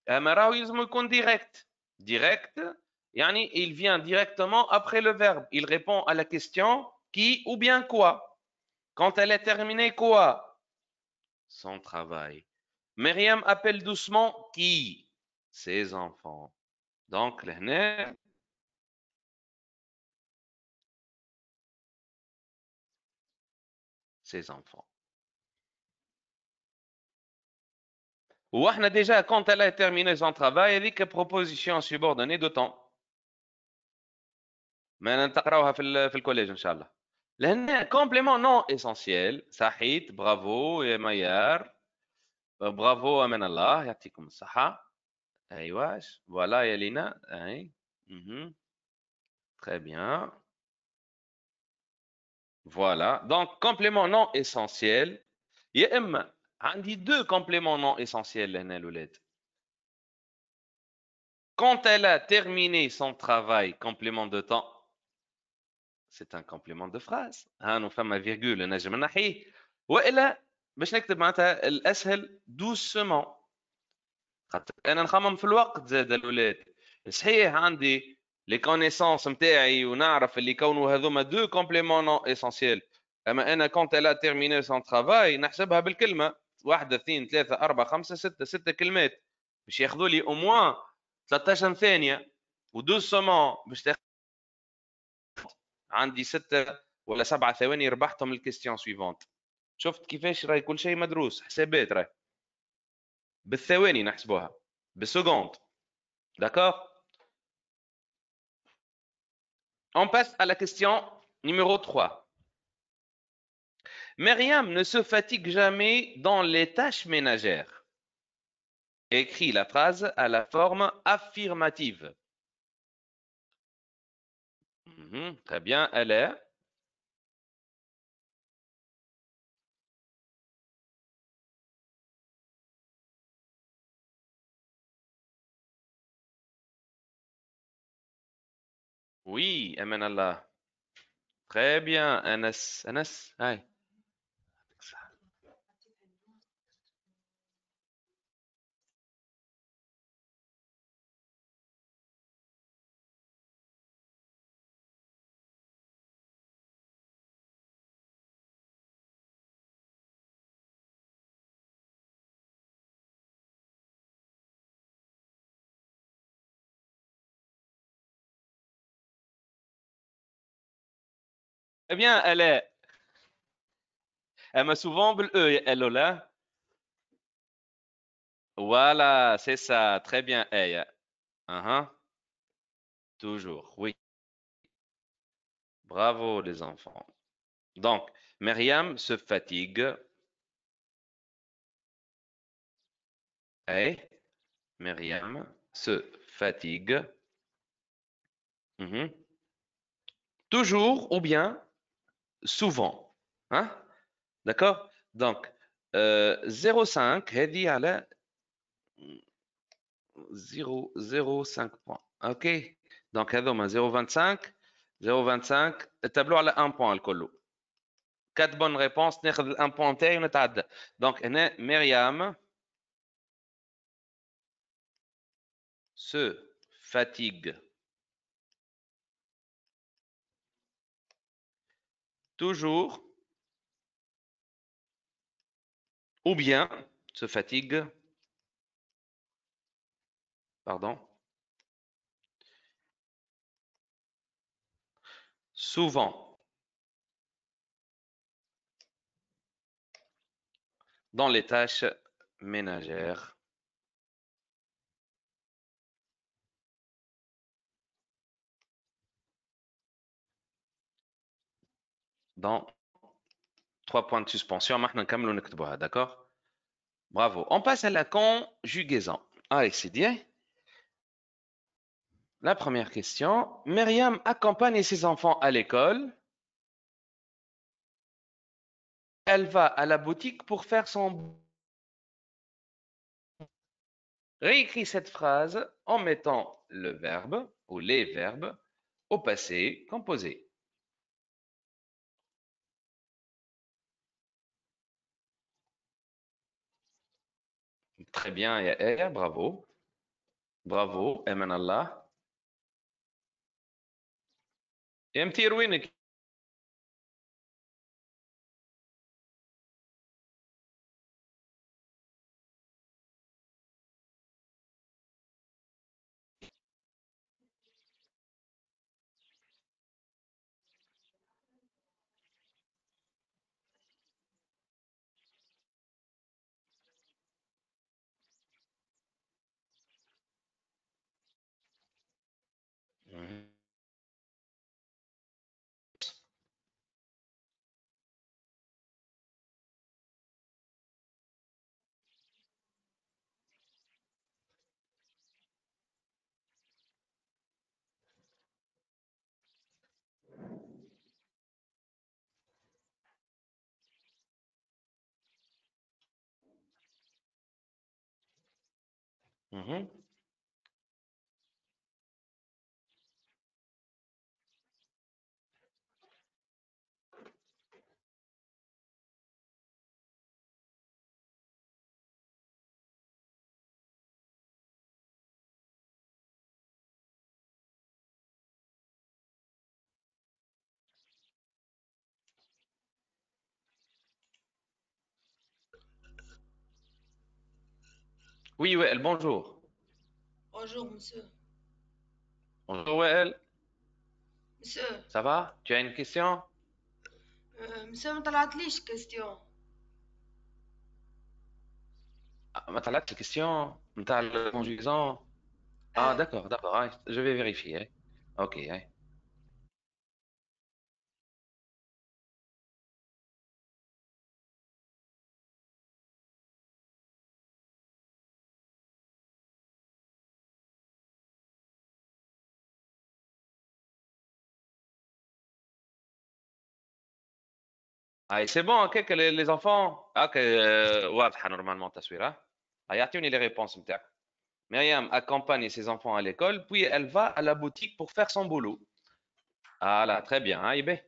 اما راهو يلزم يكون direct يعني il vient directement après le verbe, il répond à la question qui ou bien quoi. quand elle est terminée quoi, son travail. Myriam appelle doucement qui, ses enfants. donc لهنا ses enfants. واحنا déjà quand elle a terminé son travail هذيك proposition subordonnée de temps ما نتقراوها في الكوليج ان شاء الله. لان complément non essentiel. صحيت برافو يا ميار, برافو امان الله يعطيكم الصحه. ايواش فوالا يا لينا. اي très bien. voilà donc complément non essentiel. يا اما عندي deux compléments non essentiels لهنا الاولاد. quand elle a terminé son travail, complément de temps, c'est un complément de phrase. ها نو فما فيرغول نجم نحيه. والا باش نكتب معناتها الاسهل doucement خاطر انا نخمم في الوقت زاد الاولاد. صحيح عندي لي كونيسونس نتاعي ونعرف اللي كونوا هذوما دو كومبليمون نون اسونسييل. اما انا كونت الا تيرميني سون ترافاي نحسبها بالكلمه واحده اثنين ثلاثه اربعه خمسه سته 6 كلمات باش ياخذوا لي او موان 13 ثانيه ودوسومون باش تاخذ عندي 6 ولا 7 ثواني ربحتهم الكيستيون سويفونت. شفت كيفاش راهي كل شيء مدروس حسابات راهي بالثواني نحسبوها بالسكوند. d'accord. On passe à la question numéro 3. Myriam ne se fatigue jamais dans les tâches ménagères. Écris la phrase à la forme affirmative. Très bien, elle est. Oui, amen Allah. Très bien, Anas. Anas, aïe. Eh bien, elle est. Elle m'a souvent elle là. Voilà, c'est ça. Très bien, elle. Toujours, oui. Bravo les enfants. Donc, Myriam se fatigue. Myriam se fatigue. Toujours ou bien souvent. Hein? D'accord? Donc, 0,5 هذه على 0,05 points. OK? Donc, هذوما 0,25 0,25 التابلو على 1 point الكل. 4 bonnes réponses ناخذ ال 1 point تاعي ونتعدى. Donc, هنا مريم se fatigue toujours ou bien se fatigue, pardon, souvent dans les tâches ménagères. Dans 3 points de suspension, d'accord? Bravo. On passe à la conjugaison. Allez, c'est bien. La première question. Myriam accompagne ses enfants à l'école. Elle va à la boutique pour faire son... Réécris cette phrase en mettant le verbe ou les verbes au passé composé. Très bien, Yael, bravo. Bravo, Eman Allah. Et Mtir وينك؟ Mhm. Mhm. Oui, Wael, bonjour. Bonjour, monsieur. Bonjour, Wael. Monsieur, Ça va? Tu as une question? monsieur ما طلعتليش كاستيون. ما طلعت الكيستيون نتاع الكونجيزون. Ah, d'accord, d'accord. Ah, je vais vérifier. Hein. Ok. Hein. Ah, et c'est bon, ok, que les enfants. Ah, que واضحة normalement التصوير. Ah, يعطيوني les réponses نتاعك. Myriam accompagne ses enfants à l'école, puis elle va à la boutique pour faire son boulot. Ah là, très bien. Hein, Ibe.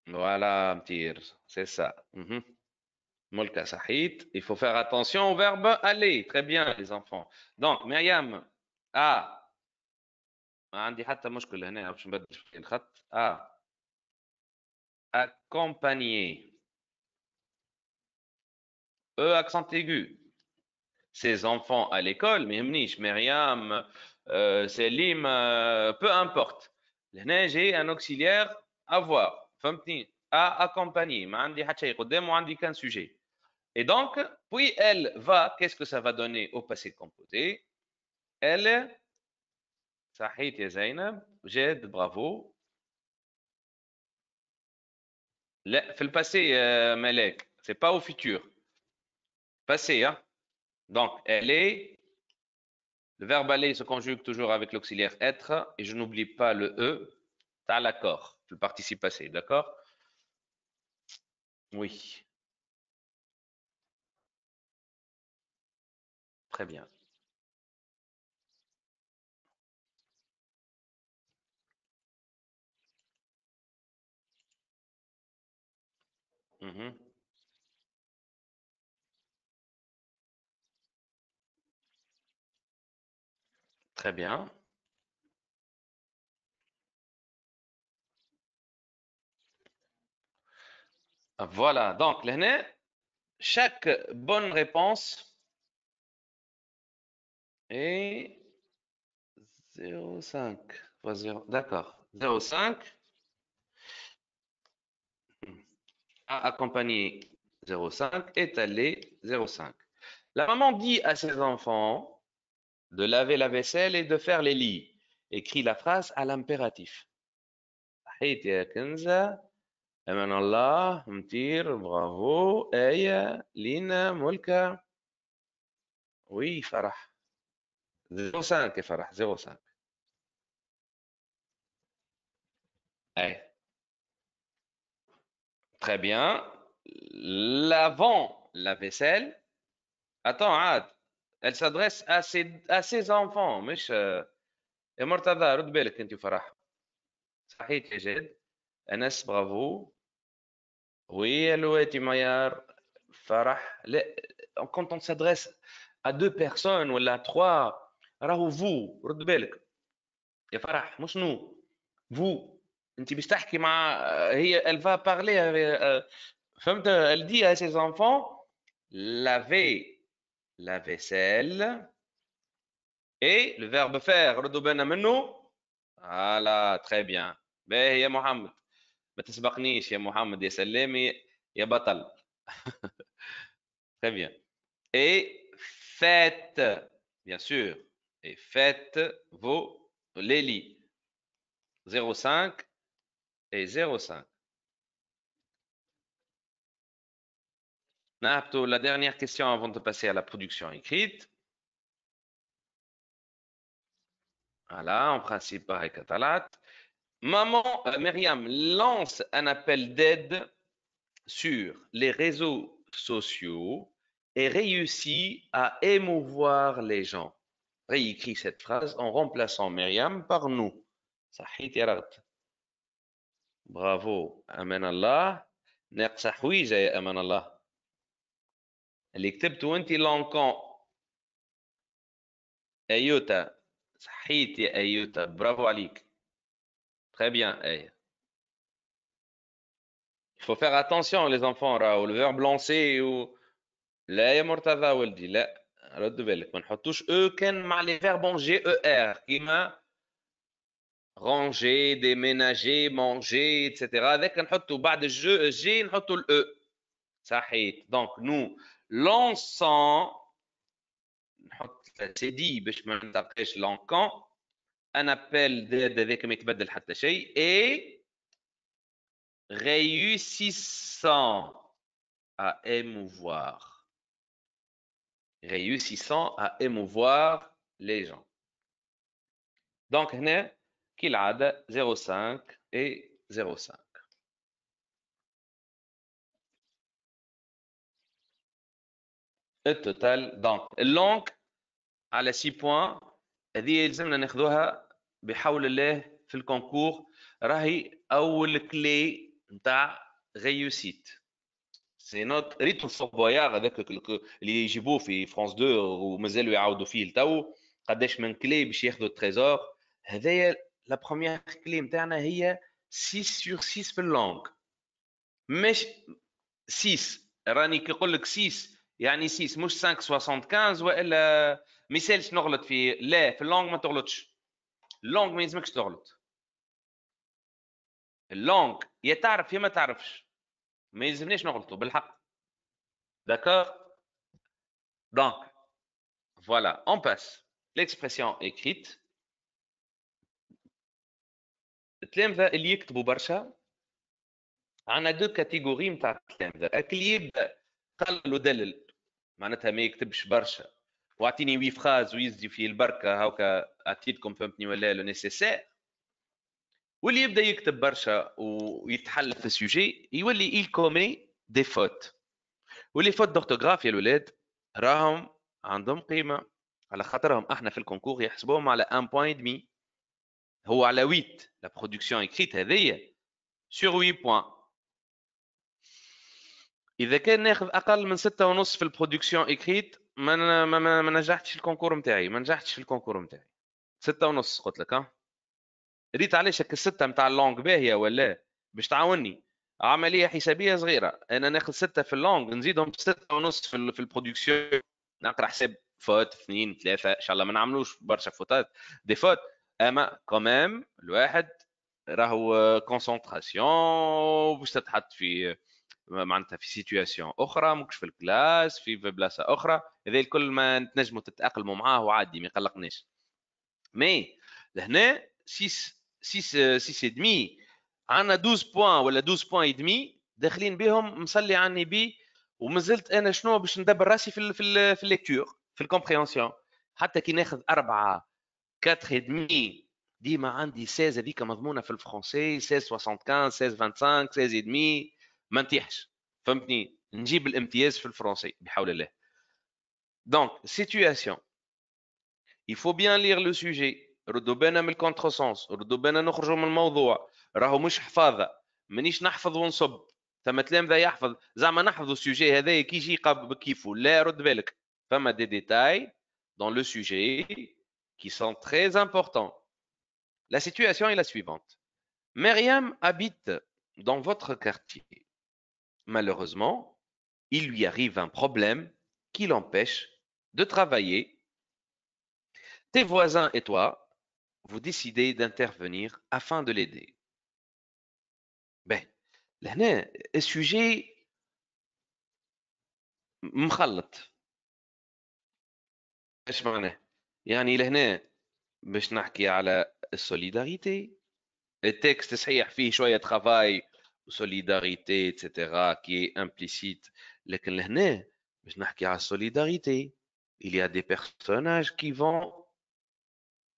Voilà, Mtir, c'est ça. Mhm. Molka Sahit. Il faut faire attention au verbe aller. Très bien, les enfants. Donc, Myriam a ما عندي حتى مشكلة هنا باش نبدل في الخط accompagner accent aigu ses enfants à l'école ما يهمنيش مريم سليم peu importe هنا j'ai un auxiliaire avoir فهمتني accompagner ما عندي حتى شيء قدام وعندي كان sujet et donc puis elle va qu'est-ce que ça va donner au passé composé elle صحيت يا زينب جاد برافو لا في الباسي ملاك c'est pas au futur passé hein donc elle est le verbe aller se conjugue toujours avec l'auxiliaire être et je n'oublie pas le e t'as l'accord le participe passé d'accord oui très bien Mhm. Très bien. Voilà, donc là, chaque bonne réponse est 0,5 fois 0. D'accord. 0,5 accompagné 0,5 étalé 0,5. La maman dit à ses enfants de laver la vaisselle et de faire les lits. Écrit la phrase à l'impératif. صحيت يا كنزة أمان الله مطير برافو آية لينا ملكة وي فرح 0,5 يا فرح 0,5 أي très bien lavant la vaisselle attends عاد elle s'adresse à ses enfants مش يا مرتضى رد بالك انت وفرح صحيت يا جاد انس برافو oui الواتي ميار فرح لا quand on s'adresse à deux personnes ولا à trois راهو vous رد بالك يا فرح مش نو vous انت باش تحكي مع هي elle va parler فهمت elle dit à ses enfants laver la vaisselle et le verbe faire ردوا بالنا منه voilà très bien باهي يا محمد ما تسبقنيش يا محمد يا سلامي يا بطل très bien et faites bien sûr et faites vos les lits 0,5 et 0,5 نهبطوا la dernière question avant de passer à la production écrite. Voilà, en principe, pareil que طلعت. Maman, Myriam lance un appel d'aide sur les réseaux sociaux et réussit à émouvoir les gens. Réécrit cette phrase en remplaçant Myriam par nous. صحيت يا رغد. برافو أمان الله. ناقصة حويجة يا أمان الله. اللي كتبته أنت لونكون. أيوتا. صحيت يا أيوتا. برافو عليك. Très bien, hey. Il faut faire attention les enfants راهو le verbe lancer ou لا يا مرتضى ولدي لا رد بالك ما نحطوش او كان مع les verbes en GER كيما ranger, déménager, manger, etc. هذاك نحطوا بعد الجي نحطوا الاو صحيت دونك nous lançons نحط سي دي باش ما نلقاش لونكون ان ابل هذاك ما يتبدل حتى شيء et réussissant à émouvoir. Réussissant à émouvoir les gens. Donc, هنا كالعادة 0,5 et 0,5. التوتال donc اللونج على 6 بوان هذه يلزمنا ناخذوها بحول الله في الكونكور راهي اول كلي نتاع ريوسيت سي نوت ريتو الصباياغ هذاك اللي يجيبوه في فرانس 2 ومازالوا يعاودوا فيه لتو قداش من كلي باش ياخذوا التريزور هذايا لا بروميير كلي نتاعنا هي 6 sur 6 في اللونغ مش 6 راني كي نقول لك 6 يعني 6 مش 5.75 والا ما يسالش نغلط في لا في اللونغ ما تغلطش اللونغ ما يلزمكش تغلط اللونغ يا تعرف يا ما تعرفش ما يلزمناش نغلطوا بالحق d'accord donc voilà on passe l'expression écrite التلامذة اللي يكتبوا برشا عندنا دو كاتيجوري نتاع التلامذة اللي يبدا قلل ودلل معناتها ما يكتبش برشا واعطيني 8 فراز ويزدي في البركه هاكا اعطيتكم فهمتني ولا لو نيسيسير واللي يبدا يكتب برشا ويتحل في السوجي يولي il commet des fautes واللي فوت دورتوغراف يا الولاد راهم عندهم قيمه على خاطرهم احنا في الكونكور يحسبوهم على 1.5 بوان هو على 8 لا برودكسيون اكريت هذيا sur 8 بوان اذا كان ناخذ اقل من 6.5 في البرودكسيون اكريت ما نجحتش في الكونكور نتاعي ما نجحتش في الكونكور نتاعي 6:30 قلت لك ها. ريت علاش هكا 6 نتاع اللونغ باهيه ولا باش تعاوني عمليه حسابيه صغيره. انا ناخذ 6 في اللونغ نزيدهم 6:30 في البرودكسيون. نقرا حساب فوت 2 3 ان شاء الله ما نعملوش برشا فوتات دي فوت، اما كومام الواحد راهو كونسونطراسيون باش تتحط في معناتها في سيتوياسيون اخرى، ماكش في الكلاس في بلاصه اخرى. هذا الكل ما تنجموا تتاقلموا معاه وعادي ما يقلقنيش. مي لهنا 6 et demi عندنا 12 بوان ولا 12 بوان ادمي داخلين بهم مصلي على النبي. ومازلت انا شنو باش ندبر راسي في الليكتور في الكومبريهنسيون. حتى كي ناخذ 4 4 et demi ديما عندي 16 هذيك مضمونه في الفرنسي 16 75 16 25 16 et demi ما نطيحش فهمتني نجيب الامتياز في الفرنسي بحول الله. دونك سيتوياسيون il faut bien lire le sujet. ردوا بالنا من الكونترسونس، ردوا بالنا نخرجوا من الموضوع. راهو مش حفاظه، مانيش نحفظ ونصب. ثم تلامذه يحفظ زعما نحفظوا السوجي هذايا كي يجي بكيفو. لا رد بالك فما دي ديتاي dans le sujet qui sont très importants. La situation est la suivante. Myriam habite dans votre quartier. Malheureusement, il lui arrive un problème qui l'empêche de travailler. Tes voisins et toi, vous décidez d'intervenir afin de l'aider. Ben, لهنا السوجي مخلط. ايش معناه؟ يعني لهنا باش نحكي على السوليداريتي. التكست صحيح فيه شويه ترافاي وسوليداريتي اتسيتيرا كي امبليسيت، لكن لهنا باش نحكي على السوليداريتي. Il y a des personnages qui vont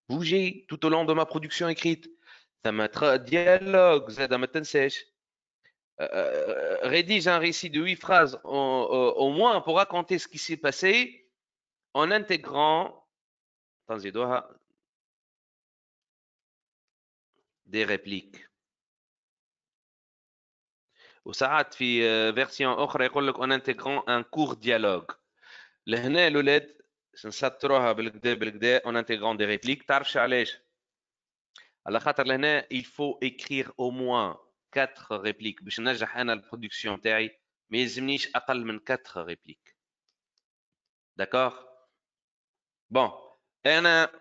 bouger tout au long de ma production écrite. ثم dialogue زاد ما تنساش. Rédige un récit de 8 phrases au moins pour raconter ce qui s'est passé en intégrant des répliques. وساعات في فيرسيون اخرى يقول لك en intégrant un court dialogue. لهنا الاولاد نسطروها بالكدا en intégrant des répliques. تعرفش علاش؟ على خاطر لهنا il faut écrire au moins 4 répliques باش ننجح انا البرودكسيون تاعي. ما يلزمنيش اقل من 4 répliques. داكور بون. انا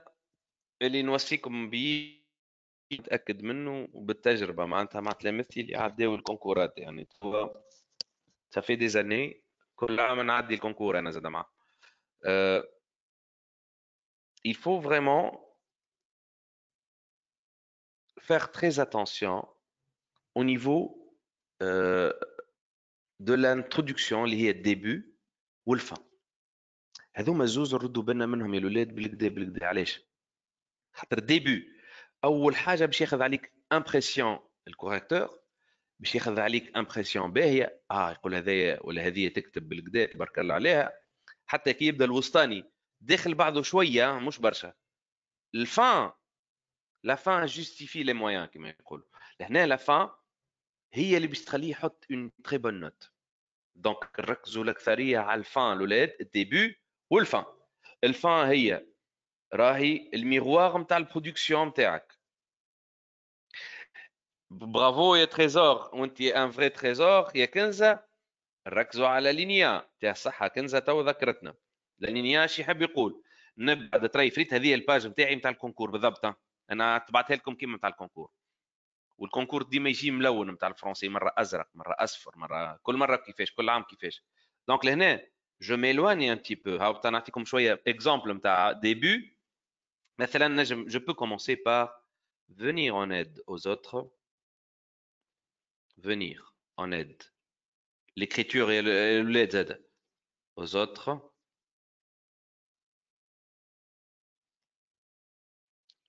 اللي نوصيكم بيه متاكد منه وبالتجربه معناتها مع تلامذتي اللي عداو الكونكورات. يعني صافي دي زاني كل عام نعدي الكونكور انا زاد معاه. Il faut vraiment faire très attention au niveau de l'introduction اللي هي الديبي والفان. هذوما زوز نردوا بالنا منهم يا الاولاد بالكدا. علاش؟ خاطر الديبي اول حاجه باش ياخذ عليك امبرسيون الكوريكتور، باش ياخذ عليك امبرسيون باهيه. يقول هذايا ولا هذه تكتب بالكدا تبارك الله عليها. حتى كي يبدا الوسطاني داخل بعضه شويه مش برشا. الفان لا فان جوستيفي لي مويان كما يقولوا. لهنا لا فان هي اللي باش تخليه يحط اون تري بون نوت. دونك ركزوا الاكثريه على الفان الاولاد، الديبي والفان. الفان هي راهي الميغوار نتاع البرودكسيون نتاعك. برافو يا تريزور وانت ان فري تريزور يا كنزه. ركزوا على لينيا تاع صحه كنزه تو ذكرتنا. لينيا شي يحب يقول نبدا تري فريت. هذه الباج نتاعي نتاع الكونكور بالضبط. انا تبعتها لكم كيما نتاع الكونكور. والكونكور ديما يجي ملون نتاع الفرنسي، مره ازرق مره اصفر مره كل مره كيفاش كل عام كيفاش. دونك لهنا جو ميلواني ان تي بو. هاو نعطيكم شويه اكزامبل نتاع ديبي. مثلا نجم جو بو كومونسي بار venir en aide aux autres. venir en aide. L'écriture et l'aide aux autres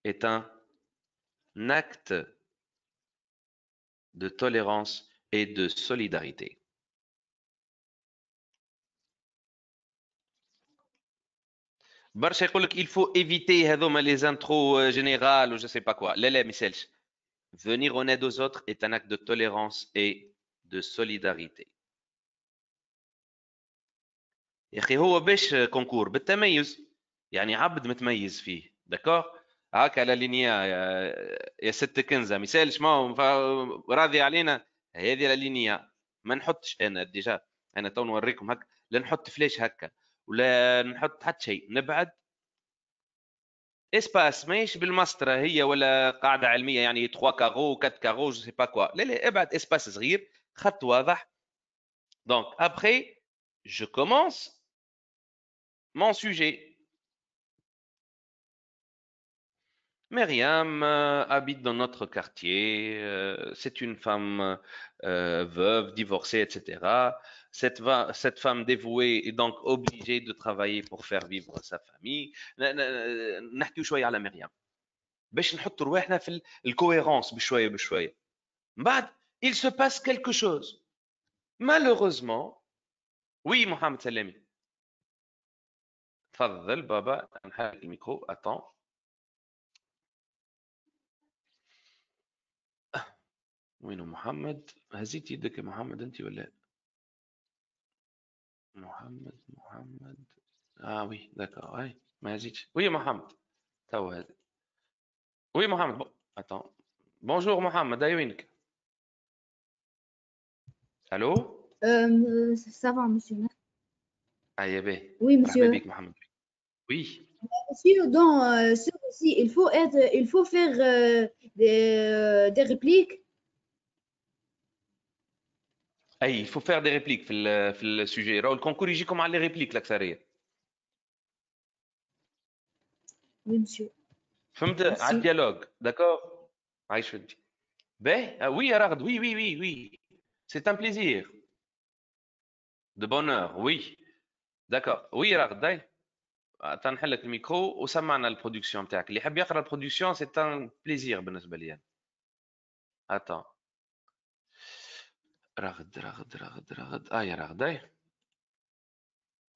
est un acte de tolérance et de solidarité. برشا يقول لك il faut éviter هذوما les intros générales ou je sais pas quoi. لا ما يسالش. venir en aide aux autres est un acte de tolérance et de solidarité. يا اخي هو باش كونكور بالتميز، يعني عبد متميز فيه. داكور هاكا على لينيا يا ست كنزه مثال شمو راضي علينا هذه لا لينيا ما نحطش انا ديجا انا تو نوريكم هكا لا نحط فلاش هكا ولا نحط حتى شيء نبعد اسباس ماهيش بالمسطره هي ولا قاعده علميه يعني 3 كارو 4 كارو جو سي با كوا لا لا ابعد اسباس صغير خط واضح دونك ابري je commence mon sujet. Myriam habite dans notre quartier. C'est une femme veuve, divorcée, etc. Cette femme dévouée est donc obligée de travailler pour faire vivre sa famille. نحكيو شوية على مريم باش نحط رواحنا في الكوهيرونس بشوية بشوية. من بعد il se passe quelque chose. Malheureusement, oui محمد سلامي. تفضل بابا نحرك الميكرو. Attends. وينو محمد؟ هزيت يدك يا محمد انت ولا؟ محمد وي داكور هاي ما هزيتش. وي محمد تو هذا. وي محمد اتون بونجور محمد هاي وينك؟ الو Ça va, monsieur. هيا باهي. Oui, مرحبا monsieur. بك محمد. وي Monsieur, dans ce aussi, il faut faire des répliques. اي faut faire des répliques في السوجي راهو الكونكور يجيكم على لي ريبليك الاكثريه. Oui, monsieur. فهمت Merci. على الديالوج داكور. عايش ودي باهي. وي يا رغد وي وي وي وي سي ان بليزير دو بونور. وي داكور. وي يا رغد داي تنحلك الميكرو وسمعنا البرودكسيون تاعك. اللي يحب يقرا البرودكسيون سي ان بليزير بالنسبه لي انا. اتون رغد يا رغداي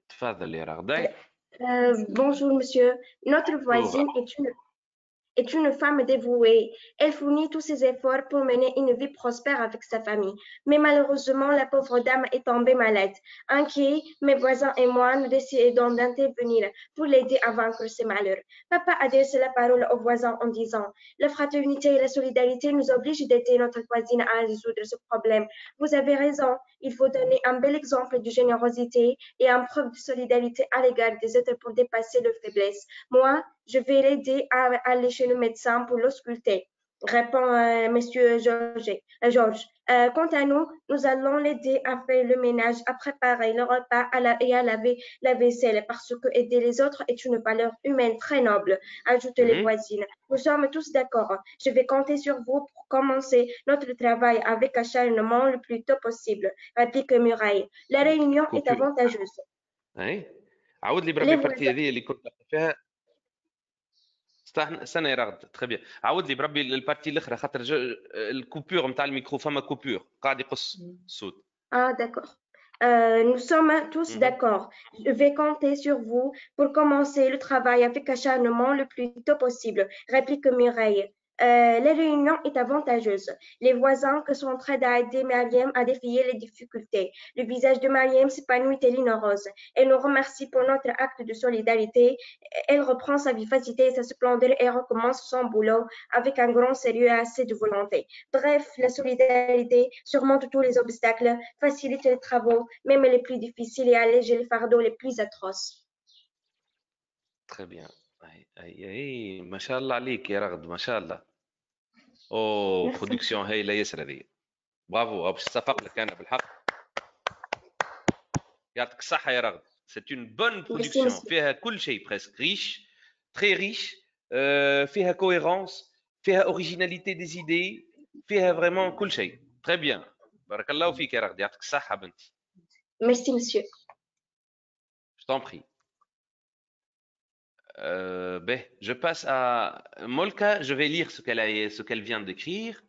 تفضل يا رغداي. Bonjour, monsieur. Notre voisine est une femme dévouée. Elle fournit tous ses efforts pour mener une vie prospère avec sa famille. Mais malheureusement, la pauvre dame est tombée malade. Inquiets, mes voisins et moi, nous décidons d'intervenir pour l'aider à vaincre ses malheurs. Papa adresse la parole aux voisins en disant « La fraternité et la solidarité nous obligent d'aider notre voisine à résoudre ce problème. Vous avez raison, il faut donner un bel exemple de générosité et une preuve de solidarité à l'égard des autres pour dépasser leurs faiblesses. Moi, je vais l'aider à aller chez le médecin pour l'ausculter, répond Monsieur Georges. Quant à nous, nous allons l'aider à faire le ménage, à préparer le repas et à laver la vaisselle parce que aider les autres est une valeur humaine très noble, ajoutent les voisines. Nous sommes tous d'accord. Je vais compter sur vous pour commencer notre travail avec acharnement le plus tôt possible, réplique Muraille. La réunion est avantageuse. اي عاود لي بربي البارتي هذه اللي كنت فيها. استنى يا رغد تخي بيان. عاود لي بربي البارتي الاخرى خاطر الكوبور نتاع الميكرو فما كوبور قاعد يقص الصوت. D'accord. Nous sommes tous d'accord. Je vais compter sur vous pour commencer le travail avec acharnement le plus tôt possible, réplique Mireille. La réunion est avantageuse. Les voisins que s'entraident à aider Mariam à défier les difficultés. Le visage de Mariam s'épanouit et rose. Elle nous remercie pour notre acte de solidarité. Elle reprend sa vivacité et sa splendeur et recommence son boulot avec un grand sérieux et assez de volonté. Bref, la solidarité surmonte tous les obstacles, facilite les travaux, même les plus difficiles et allège les fardeaux les plus atroces. Très bien. اي ما شاء الله عليك يا رغد ما شاء الله. او برودكسيون هايله ياسر هذه. برافو باش نصفق لك انا بالحق. يعطيك الصحه يا رغد. سي اون بون برودكسيون فيها كل شيء بريسك ريش تري ريش. فيها كوهيرونس فيها اوريجيناليتي دي زيدي فيها فريمون كل شيء. تري بيان بارك الله فيك يا رغد يعطيك الصحه بنتي. Merci monsieur. Je t'en prie. Je passe à Molka. Je vais lire ce qu'elle vient d'écrire.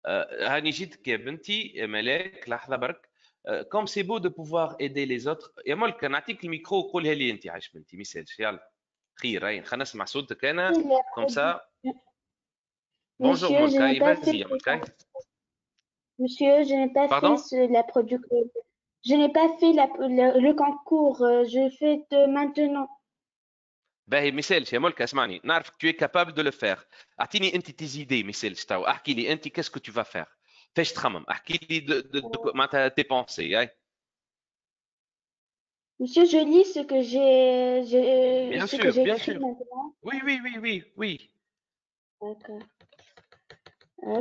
هاني جيتك يا بنتي ملاك لحظة برك. Comme c'est beau de pouvoir aider les autres. يا مولكا نعطيك الميكرو وقولها لي انت عايش بنتي ما يسالش. يلا خير هاي خلينا نسمع صوتك انا كوم سا. بونجور مولكا vas-y يا مولكا. Monsieur, je n'ai pas Pardon? fait la production. Je n'ai pas fait le concours. Je fais maintenant. باهي ما يسالش يا ملكه اسمعني نعرفك tu es capable de le faire اعطيني انت تي زيدي ما يسالش تو احكي لي انت qu'est-ce que tu vas faire فاش تخمم احكي لي معناتها تي بونسي هاي Monsieur, je lis ce que bien ce que sûr bien j'écris sûr maintenant. oui oui oui oui oui D'accord.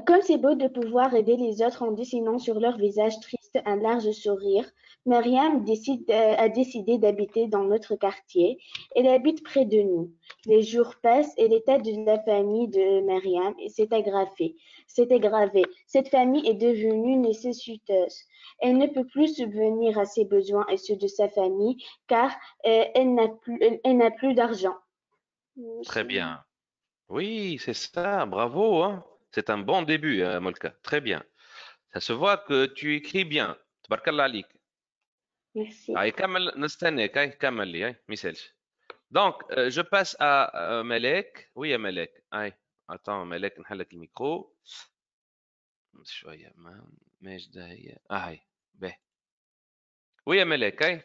Comme c'est beau de pouvoir aider les autres en dessinant sur leur visage triste un large sourire, Myriam a décidé d'habiter dans notre quartier. Elle habite près de nous. Les jours passent et l'état de la famille de Myriam s'est aggravé. Cette famille est devenue nécessiteuse. Elle ne peut plus subvenir à ses besoins et ceux de sa famille car elle n'a plus d'argent. très bien oui c'est ça bravo hein c'est un bon début hein, Molka très bien ça se voit que tu écris bien تبارك الله عليك Merci. هاي كمل نستناك هاي كمل لي هاي ما يسالش donc je passe à Malek oui à Malek هاي attends Malek نحلك الميكرو شويه ما ماجده هي هاي به oui يا ملاك هاي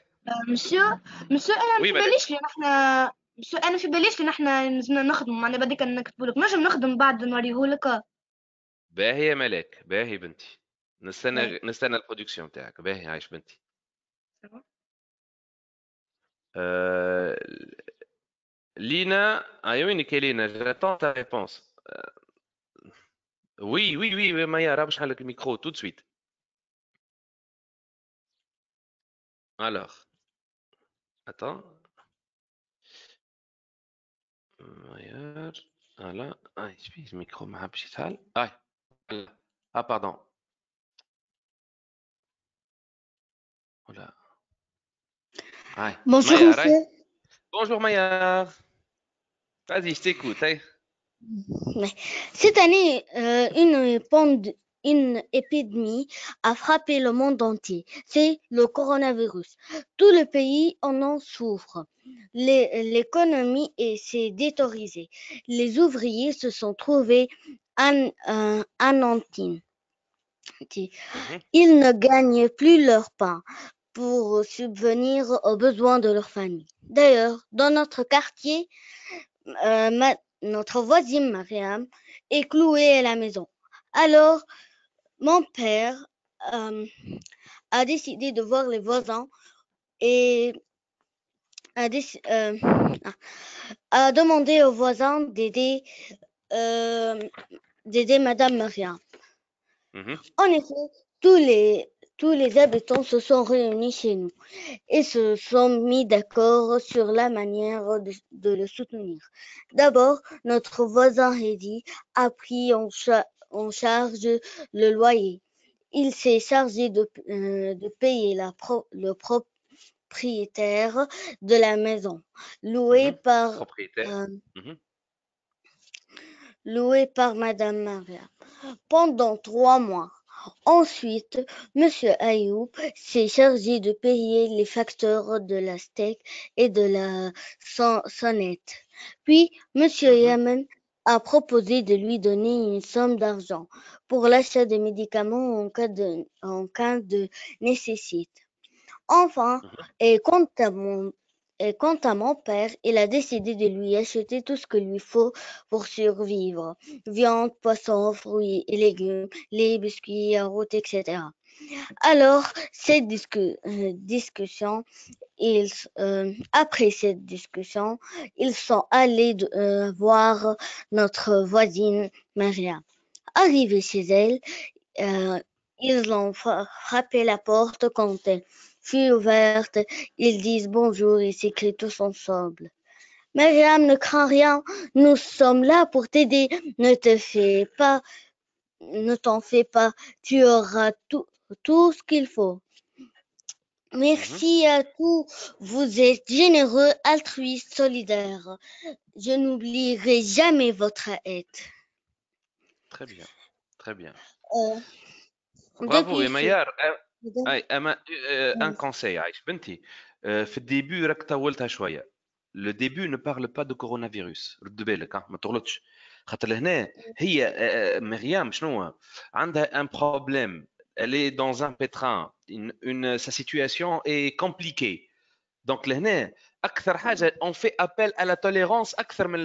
مسيو مسيو انا oui في ملاك باليش لي نحنا مسيو انا في باليش لي نحنا لازمنا نخدموا معنا بعديك نكتبوا لك نجم نخدم بعد نوريهولك. باهي يا ملاك باهي بنتي نستنى البرودكسيون تاعك باهي عايش بنتي آه... لينا وينك يا لينا j'attends ta réponse oui oui oui مايا راه باش نحلك الميكرو tout de suite alors attends مايا voilà ايش فيه الميكرو ما حبش يتحل ah pardon voilà Bonjour Maya monsieur. bonjour Maya vas-y je t'écoute hein. Cette année, une épidémie a frappé le monde entier. C'est le coronavirus. Tout le pays en souffre. L'économie s'est détériorisée. Les ouvriers se sont trouvés anéantis. Ils ne gagnent plus leur pain pour subvenir aux besoins de leur famille. D'ailleurs, dans notre quartier, notre voisine Mariam est clouée à la maison. Alors, mon père a décidé de voir les voisins et a demandé aux voisins d'aider Madame Mariam. En effet, tous les habitants se sont réunis chez nous et se sont mis d'accord sur la manière de le soutenir. D'abord, notre voisin Heidi a pris en charge le loyer. Il s'est chargé de payer le propriétaire de la maison, louée par Madame Maria pendant 3 mois. Ensuite, Monsieur Ayoub s'est chargé de payer les facteurs de la steak et de la sonnette. Puis, Monsieur Yamen a proposé de lui donner une somme d'argent pour l'achat de médicaments en cas de nécessité. Enfin, et quant à mon père, il a décidé de lui acheter tout ce qu'il lui faut pour survivre. Viande, poisson, fruits et légumes, lait, biscuits, yaourts, etc. Alors, après cette discussion, ils sont allés voir notre voisine Maria. Arrivés chez elle, ils ont frappé la porte quand elle fut ouverte. Ils disent bonjour et s'écrient tous ensemble. Myriam, ne crains rien, nous sommes là pour t'aider. Ne t'en fais pas, tu auras tout ce qu'il faut. Merci à tous, vous êtes généreux, altruistes, solidaires. Je n'oublierai jamais votre aide. Très bien, très bien. Bravo يا ميار اما ان كونساي عايش بنتي في الديبي راك طولتها شويه لو ديبي ne parle pas de coronavirus رد بالك ما تغلطش خاطر لهنا هي مريم شنو عندها ان بروبليم elle est dans un pétrin sa situation est compliquée دونك لهنا اكثر حاجه اون في ابل على توليرونس اكثر من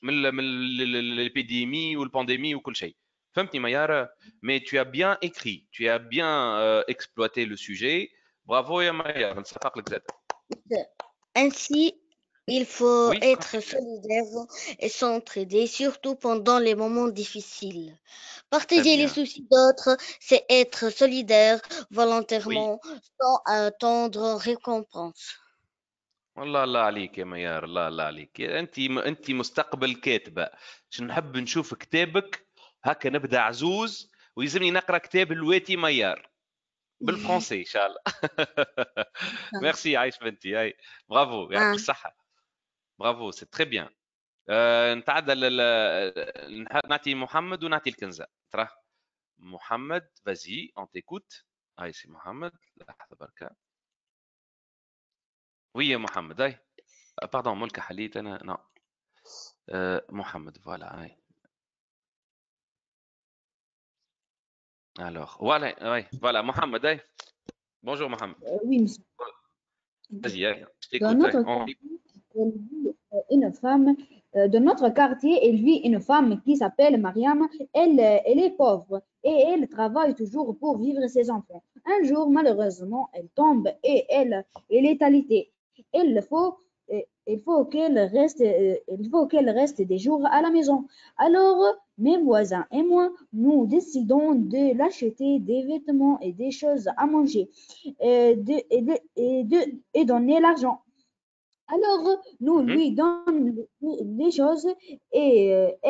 الابيديمي والبانديمي وكل شيء. فهمتني ميار؟ مي tu as bien écrit, tu as bien exploité le sujet. Bravo يا ميار، نصفق لك زاد. Ainsi, il faut Oui, être solidaire et s'entraider, surtout pendant les moments difficiles. Partager les bien. soucis d'autres, c'est être solidaire Oui. volontairement sans attendre récompense. والله الله عليك يا ميار، الله عليك. انت مستقبل كاتبه. شو نحب نشوف كتابك هكا، نبدا عزوز ويلزمني نقرا كتاب الواتي ميار بالفرنسي ان شاء الله. ميرسي عايش بنتي، هاي برافو يعطيك الصحه. برافو سي تري بيان. نتعدى نعطي محمد ونعطي الكنزه. ترى محمد فازي اون تيكوت. هاي سي محمد، لحظه بركه. وي يا محمد، هاي باردون ملكه حليت انا. نو محمد فوالا. هاي alors voilà Mohamed. Hey. Bonjour Mohamed. Oui, monsieur. Vas-y, je Dans t'écoute. notre quartier, elle vit une femme, de notre quartier, elle vit une femme qui s'appelle Mariam. Elle est pauvre et elle travaille toujours pour vivre ses enfants. Un jour, malheureusement, elle tombe et elle est alitée. Il faut, il faut qu'elle reste des jours à la maison. Alors, mes voisins et moi, nous décidons de l'acheter des vêtements et des choses à manger et donner l'argent. Alors, nous lui donnons les choses et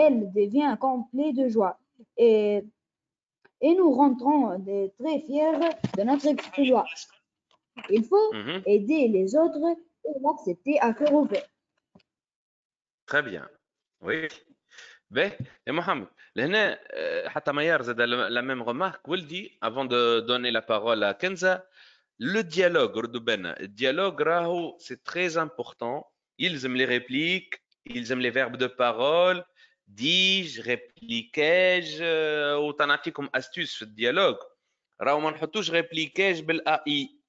elle devient complète de joie. Et nous rentrons très fiers de notre exploit. Il faut aider les autres et l'accepter à cœur ouvert. Très bien. Oui. Ben, et Mohamed, لهنا حتى ميار زاد la même remarque. ولدي, avant de donner la parole à Kenza, le dialogue, ردوا بالنا, le dialogue راهو c'est très important. Ils aiment les répliques, ils aiment les verbes de parole. dis-je, répliquais-je, وتنعطيكم astuce في الديالوج. راهو ما نحطوش répliquais بالا اي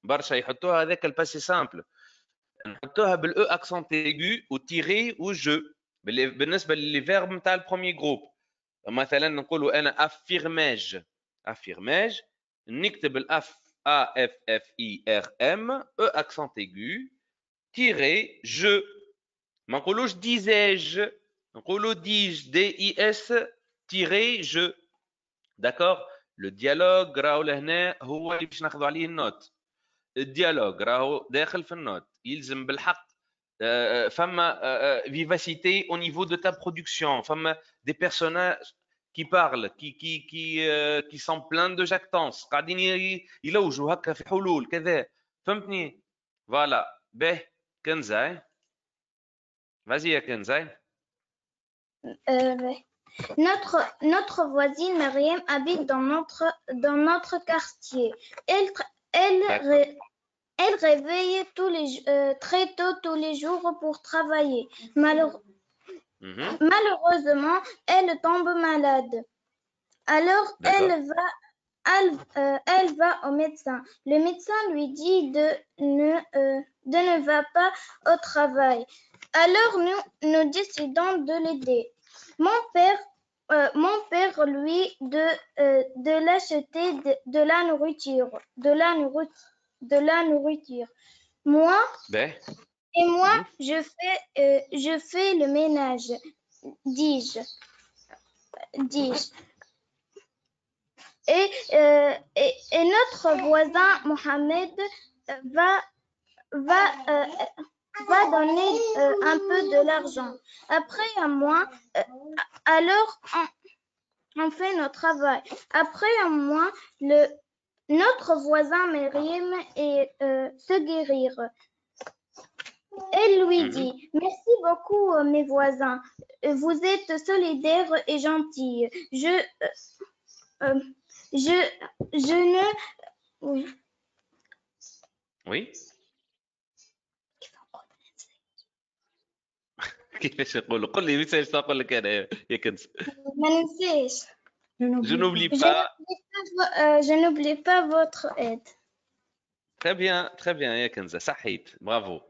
برشا، يحطوها هذاك الباسي سامبل، نحطوها بالاو اكسنت ايغو وتيري وجو بالنسبه للفيرب نتاع البروميي جروب. مثلا نقولوا انا افيرماج، افيرماج نكتب الاف ا اف اف اي ار ام او اكسنت ايغو تيري جو. ما نقولوش ديزاج، نقولوا ديج دي اي اس تيري جو. داكور. لو ديالوج راهو لهنا هو اللي باش ناخذوا عليه النوت. الديالوج راهو داخل في النوت، يلزم بالحق فما vivacité au niveau de ta production. فما des personnages qui parlent qui sont pleins de jactance، قاعدين يلوجوا هكا في حلول كذا. فهمتني؟ فوالا. به كنزاي، vas-y يا كنزاي. Notre voisine Mariam habite dans notre quartier. Elle réveille très tôt tous les jours pour travailler. Malheureusement, elle tombe malade. Alors, elle va au médecin. Le médecin lui dit de ne va pas au travail. Alors, nous décidons de l'aider. Mon père lui de l'acheter de la nourriture. Moi, je fais le ménage, dis-je. Et notre voisin Mohamed va donner un peu de l'argent. Après un mois, alors on fait notre travail. Après un mois, notre voisin Myriam se guérir. Elle lui dit « Merci beaucoup, mes voisins. Vous êtes solidaires et gentils. Je ne... » Oui. كيفاش نقول؟ قل لي مثال نقول لك انا يا كنز. ما ننساش. Je n'oublie pas. Je n'oublie pas votre aide. très bien يا كنزة صحيت برافو.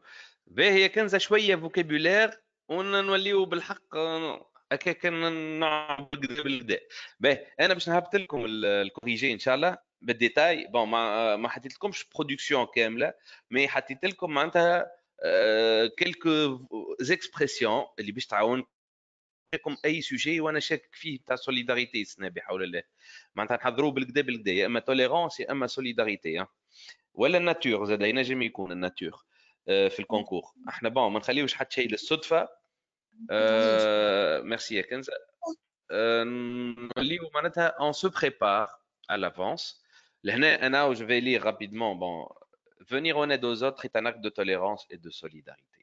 باهي يا كنزة شوية فوكابولير ونوليو بالحق هكاك نعبد بالكدا. باهي انا باش نهبط لكم الكوريجي ان شاء الله بالديتاي. بون ما حطيت لكمش برودكسيون كامله، مي حطيت لكم معناتها كيلكو زيكسبرسيون اللي باش تعاون لكم اي سوجي وانا شاكك فيه تاع سوليداريتي سنا بحول الله. معناتها نحضروه بالكدا يا اما توليرونس يا اما سوليداريتي ولا الناتور زاد ينجم يكون الناتور في الكونكور. احنا بون ما نخليوش حتى شيء للصدفه. ميرسي يا كنزه. نوليو معناتها اون سو بريبار à l'avance. لهنا انا جو في لire rapidement. Bon, venir en aide aux autres est un acte de tolérance et de solidarité.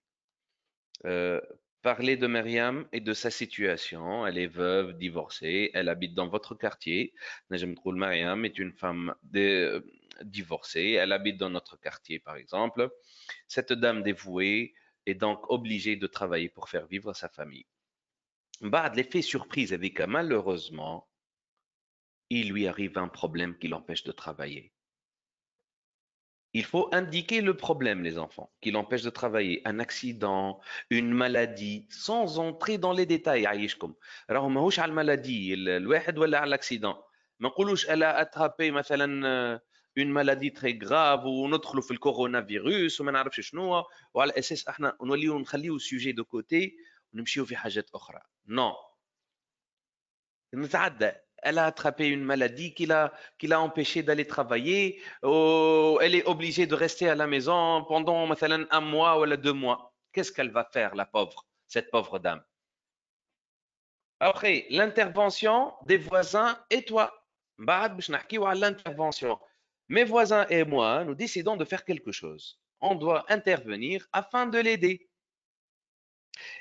Parlez de Myriam et de sa situation. Elle est veuve, divorcée, elle habite dans votre quartier. Najem Troul Myriam est une femme divorcée, elle habite dans notre quartier par exemple. Cette dame dévouée est donc obligée de travailler pour faire vivre sa famille. Bad l'effet surprise avec malheureusement, il lui arrive un problème qui l'empêche de travailler. Il faut indiquer le problème, les enfants, qui l'empêche de travailler. Un accident, une maladie, sans entrer dans les détails. عايشكم راهو ماهوش على المالادي الواحد ولا على الاكسيدون. ما نقولوش الا اترابي مثلا une maladie très grave وندخلوا في الكورونا فيروس وما نعرفش شنو، وعلى اساس احنا نوليو نخليو السوجي دو كوتي ونمشيو في حاجات اخرى. نو نتعدى. Elle a attrapé une maladie qui l'a empêché d'aller travailler. Elle est obligée de rester à la maison pendant مثلا un mois ou 2 mois. Qu'est-ce qu'elle va faire, la pauvre, cette pauvre dame? Après, l'intervention des voisins et toi. بعد باش نحكيو على l'intervention. Mes voisins et moi, nous décidons de faire quelque chose. On doit intervenir afin de l'aider.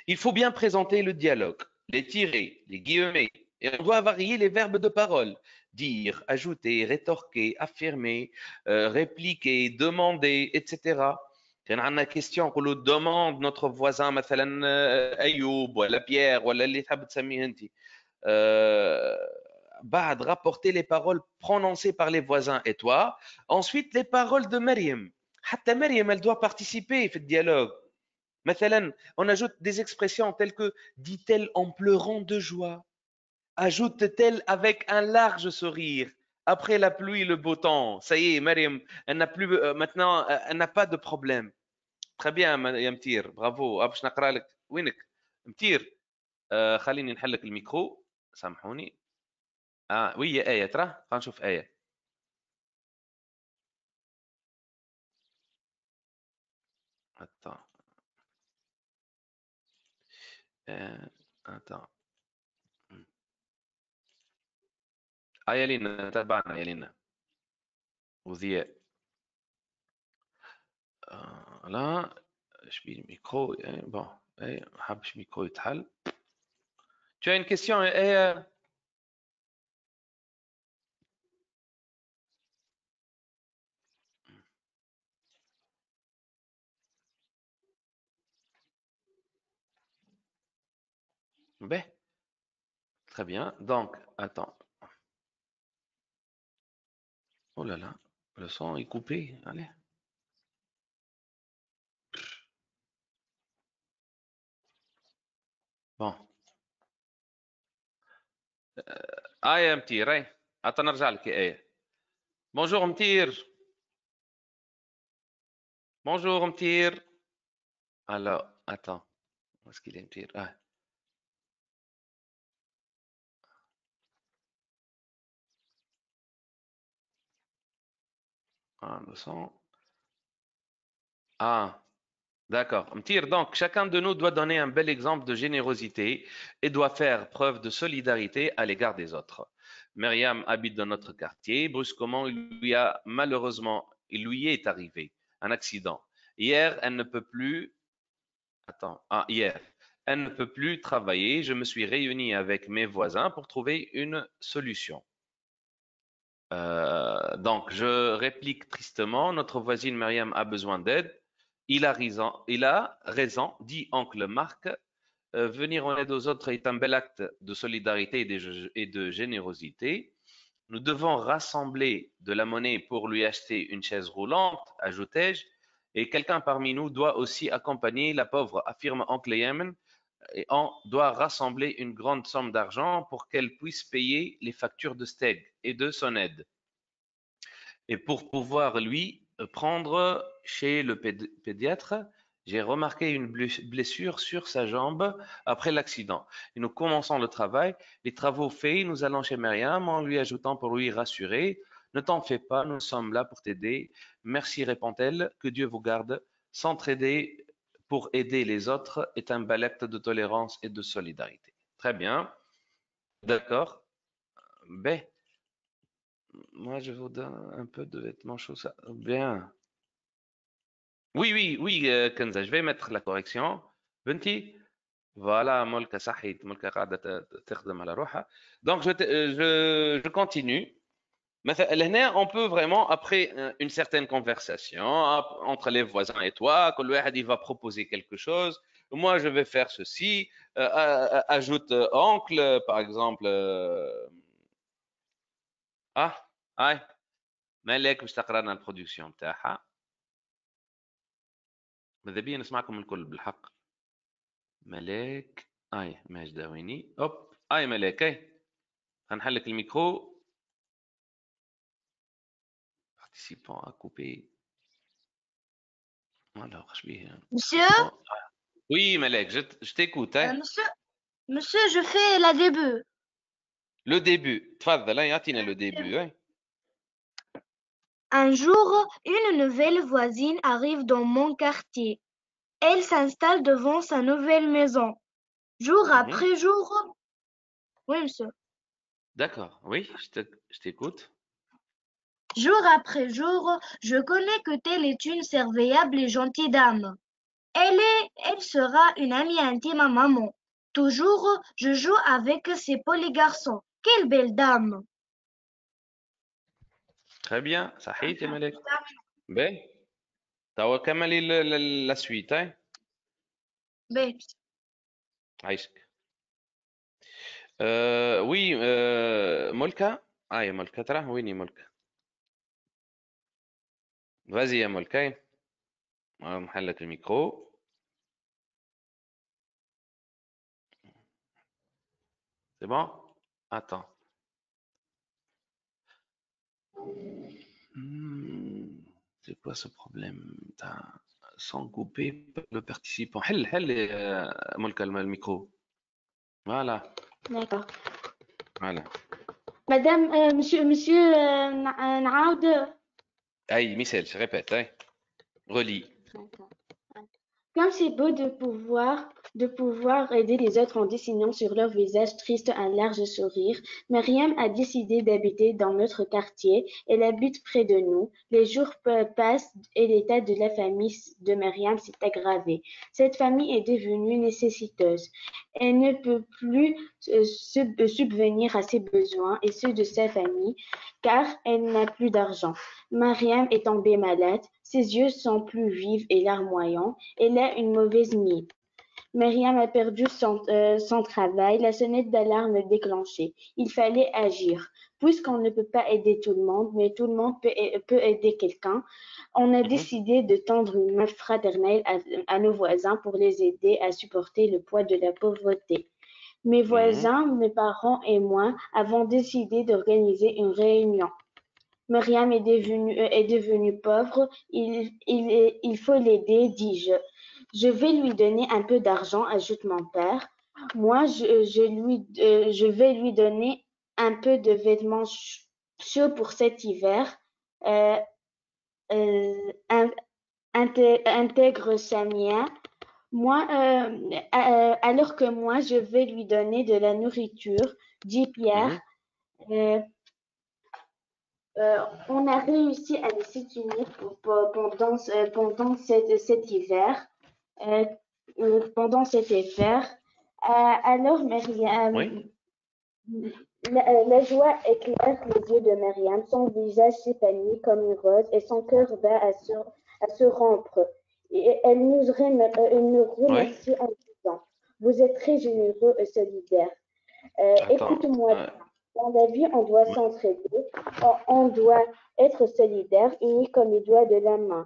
Il faut bien présenter le dialogue, les tirer, les guillemets. Et on doit varier les verbes de parole. Dire, ajouter, rétorquer, affirmer, répliquer, demander, etc. كان عندنا question نقولوا demande notre voisin مثلا أيوب ولا بيير ولا اللي تحب تسميه أنت. بعد rapporter les paroles prononcées par les voisins et toi. Ensuite les paroles de Maryam. حتى Maryam elle doit participer في الdialogue. مثلا on ajoute des expressions telles que dit-elle en pleurant de joie. Ajoute-t-elle avec un large sourire après la pluie, le beau temps. Ça y est, Mariam, elle n'a plus maintenant, elle n'a pas de problème. Très bien يا متير، برافو. باش نقرا لك. وينك متير؟ خليني نحل لك الميكرو، سامحوني. وي يا آية، ترى خلينا نشوف آية. attends. attends. يا لينا تبعنا يا لينا وضياء. لا شبي الميكرو. بون ما حبش الميكرو يتحل. Tu as une question et ben, très bien. Donc, attends. Oh là là, le son est coupé. Allez. Bon. يا متير، attends نرجع لك يا آية. Bonjour متير. Bonjour متير. Alors, attends. Où est-ce qu'il est متير؟ le son. D'accord. Mtir, donc, chacun de nous doit donner un bel exemple de générosité et doit faire preuve de solidarité à l'égard des autres. Myriam habite dans notre quartier. Brusquement, il lui est arrivé un accident. Hier, elle ne peut plus. Hier, elle ne peut plus travailler. Je me suis réuni avec mes voisins pour trouver une solution. Donc, je réplique tristement. Notre voisine Myriam a besoin d'aide. Il a raison, dit oncle Marc. Venir en aide aux autres est un bel acte de solidarité et de générosité. nous devons rassembler de la monnaie pour lui acheter une chaise roulante, ajoutai-je, et quelqu'un parmi nous doit aussi accompagner la pauvre, affirme oncle Yemen, et on doit rassembler une grande somme d'argent pour qu'elle puisse payer les factures de Steg et de son aide. Et pour pouvoir lui prendre chez le pédiatre, j'ai remarqué une blessure sur sa jambe après l'accident. Et nous commençons le travail. Les travaux faits, nous allons chez Myriam en lui ajoutant pour lui rassurer. Ne t'en fais pas, nous sommes là pour t'aider. Merci, répond-elle. Que Dieu vous garde. S'entraider pour aider les autres est un bel acte de tolérance et de solidarité. Très bien. D'accord. Ben, moi, je vous donne un peu de vêtements chauds. Bien. Oui, oui, oui, Kenza, je vais mettre la correction. Benti, voilà, Molka صحيت, Molka قاعدة تخدم على روحها. Donc, je continue. مثلا هنا, on peut vraiment, après une certaine conversation entre les voisins et toi, que le il va proposer quelque chose. Moi, je vais faire ceci. Ajoute oncle, par exemple. هاي مالك باش تقرا لنا البرودكسيون بتاعها. ماذا بيا نسمعكم الكل بالحق. ملاك ماجدة ويني اوب ملاك هنحلك الميكرو. participant à couper. Alors, je vais... Monsieur, Oui, Malek, je t'écoute. monsieur, je fais la début. Le début. تفضل, يعطينا le début. Un jour, une nouvelle voisine arrive dans mon quartier. Elle s'installe devant sa nouvelle maison. Jour après jour. Oui, monsieur. D'accord, oui, je t'écoute. Jour après jour, je connais que telle est une serviable et gentille dame. Elle sera une amie intime à maman. Toujours, je joue avec ses polis garçons. Quelle belle dame! Très bien, صحيت يا ملاك. باهي. توا كملي la suite. Ben, عايشك. Oui, Molka. يا مولكا, ترى ويني مولكا. Vas-y يا مولكا. نحلك الميكرو. C'est bon? Attends. C'est quoi ce problème? Sans couper le participant. حل مولكا الميكرو. Voilà. D'accord. Voilà. Madame, monsieur, نعاود. Michel, je répète. Relis. D'accord. Comme c'est beau de pouvoir aider les autres en dessinant sur leur visage triste un large sourire. Myriam a décidé d'habiter dans notre quartier. Elle habite près de nous. Les jours passent et l'état de la famille de Myriam s'est aggravé. Cette famille est devenue nécessiteuse. Elle ne peut plus subvenir à ses besoins et ceux de sa famille car elle n'a plus d'argent. Myriam est tombée malade. Ses yeux sont plus vifs et larmoyants. Elle a une mauvaise mine. Myriam a perdu son travail. La sonnette d'alarme est déclenchée. Il fallait agir. Puisqu'on ne peut pas aider tout le monde, mais tout le monde peut aider quelqu'un, on a décidé de tendre une main fraternelle à nos voisins pour les aider à supporter le poids de la pauvreté. Mes voisins, mes parents et moi avons décidé d'organiser une réunion. Myriam est devenue pauvre. Il faut l'aider, dis-je. Je vais lui donner un peu d'argent, ajoute mon père. Moi, je vais lui donner un peu de vêtements chauds pour cet hiver. Intègre Samia. Moi, alors que moi, je vais lui donner de la nourriture, dit Pierre. On a réussi à les s'unir pendant cet hiver. Alors, Myriam, la joie éclaire les yeux de Myriam. Son visage s'épanouit comme une rose et son cœur va à se rompre. Et elle nous remercie en disant: vous êtes très généreux et solidaires. Écoute-moi. Dans la vie, on doit s'entraider, on doit être solidaire, unis comme les doigts de la main,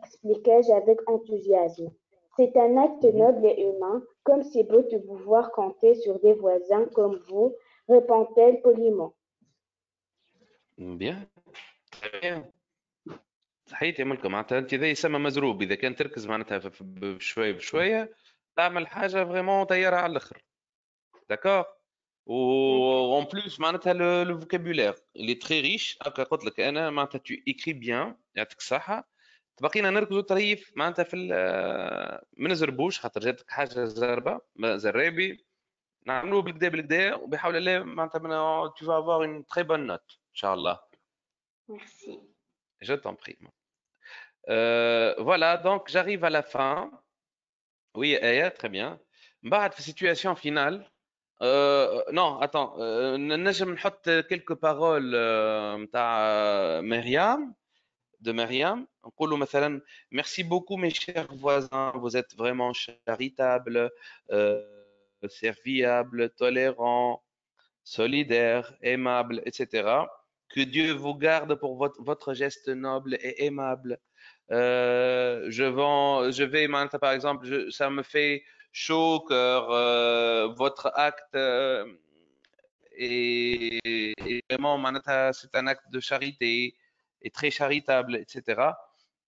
expliquai-je avec enthousiasme. C'est un acte noble et humain, comme c'est beau de pouvoir compter sur des voisins comme vous, répond-elle poliment. Bien, très bien. تحياتي ملكم معناتها انت ذا يسمى مزروب اذا كان تركز معناتها بشويه بشويه تعمل حاجه فريمون طياره على الاخر داكور و en plus معناتها le vocabulaire il est très riche هكا قلت لك انا معناتها tu écris bien يعطيك الصحه تبقينا نركزوا طريف معناتها في ما نزربوش خاطر جاتك حاجه زربه زرابي نعملوه بالكدا بالكدا وبحول الله معناتها tu vas avoir une très bonne note ان شاء الله. Merci. Je t'en prie. Voilà, donc j'arrive à la fin. Oui, Aya, très bien. بعد في situation finale. Non, attends. نجم نحط quelques paroles متاع مريم de Myriam. نقولوا مثلا merci beaucoup mes chers voisins, vous êtes vraiment charitables, serviables, tolérants, solidaires, aimables, etc. Que Dieu vous garde pour votre geste noble et aimable. Je vais maintenant, par exemple, ça me fait chaud au cœur, votre acte est vraiment, معناتها, c'est un acte de charité et très charitable, etc.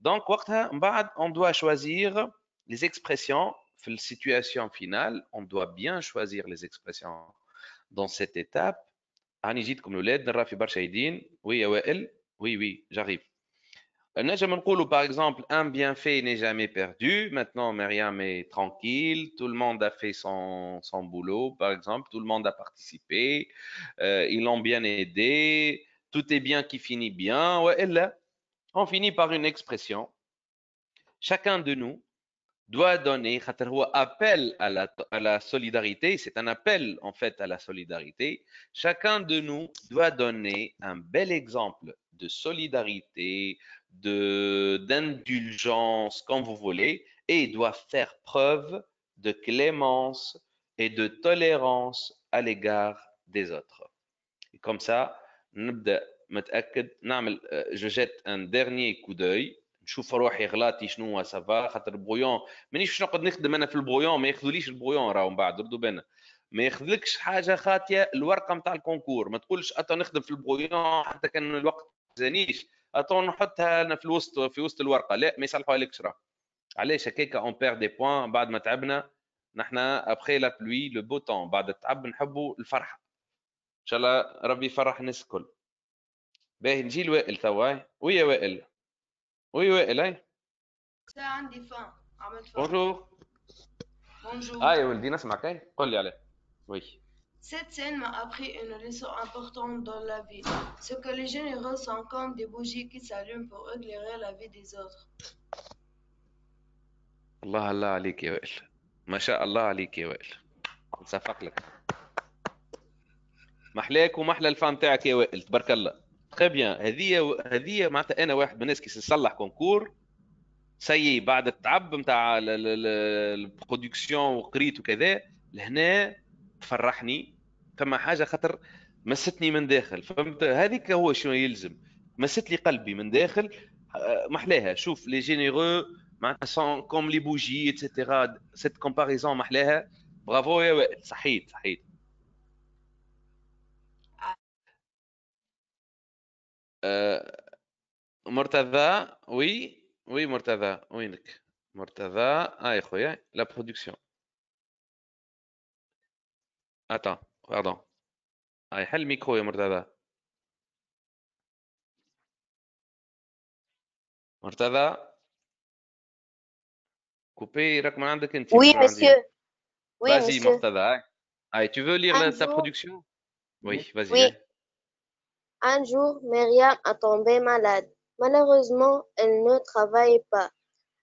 Donc, وقتها, on doit choisir les expressions. في السيتواسيون finale, on doit bien choisir les expressions dans cette étape. راني جيتكم الاولاد نرى في برشا يدين. وي يا وائل. Oui, j'arrive. نجم نقولوا par exemple un bienfait n'est jamais perdu. Maintenant Myriam est tranquille, tout le monde a fait son boulot par exemple, tout le monde a participé, ils l'ont bien aidé, tout est bien qui finit bien. وإلا on finit par une expression. Chacun de nous doit donner, خاطر هو appel à la solidarité, c'est un appel en fait à la solidarité. Chacun de nous doit donner un bel exemple de solidarité, d'indulgence, comme vous voulez, et doit faire preuve de clémence et de tolérance à l'égard des autres. Et comme ça, نبدأ متأكد نعمل je jette un dernier coup d'œil نشوف روحي غلطي شنو سافا خاطر البرويون مانيش باش نقعد نخدم انا في البرويون ما ياخذوليش البرويون راهو من بعد ردوا بالنا ما ياخذلكش حاجه خاطيه الورقه نتاع الكونكور ما تقولش اتا نخدم في البرويون حتى كان الوقت زانيش اتا نحطها انا في وسط الورقه لا ما يصلحوهالكش راه علاش هكاكا اون بير دي بوين بعد ما تعبنا نحنا ابخي لا بلوي لو بو طون بعد التعب نحبوا الفرحه ان شاء الله ربي يفرح الناس الكل. باهي نجي لوائل توا. وي يا وائل. وي وائل هاي. عندي فان عملت فان. بونجور. يا ولدي نسمعك هاي قول لي عليه. وي. Cette scène m'a appris une leçon importante dans la vie. Ce que les généreux sont comme des bougies qui s'allument pour éclairer la vie des autres. الله عليك يا وائل. ما شاء الله عليك يا وائل. نصفق لك. محلاك ومحلى الفان تاعك يا وائل تبارك الله. تري بيان. هذه معناتها انا واحد من الناس كي نصلح كونكور سي بعد التعب نتاع البرودكسيون وقريت وكذا لهنا تفرحني فما حاجه خاطر مستني من داخل فهمت هذيك هو شنو يلزم مست لي قلبي من داخل محلاها شوف لي جينيرو معناتها سون كوم لي بوجي اتسيتيرا سيت كومباريزون محلاها برافو يا وائل صحيت مرتضى وي مرتضى وينك مرتضى يا خويا لا برودكسيون attends pardon حل الميكرو يا مرتضى كوبي راك من عندك انت Oui, monsieur. Oui, vas-y monsieur. مرتضى tu veux lire ta production? Oui, vas-y. Oui. Un jour, Myriam a tombé malade. Malheureusement, elle ne travaille pas.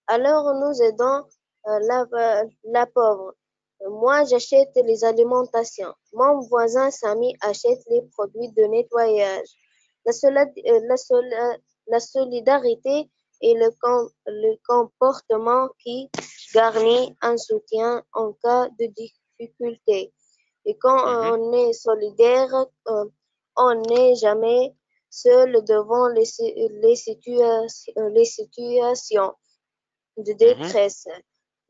Alors, nous aidons la pauvre. Moi, j'achète les alimentations. Mon voisin Samy achète les produits de nettoyage. La solidarité est le comportement qui garnit un soutien en cas de difficulté. Et quand on est solidaire, on n'est jamais seul devant les situations de détresse.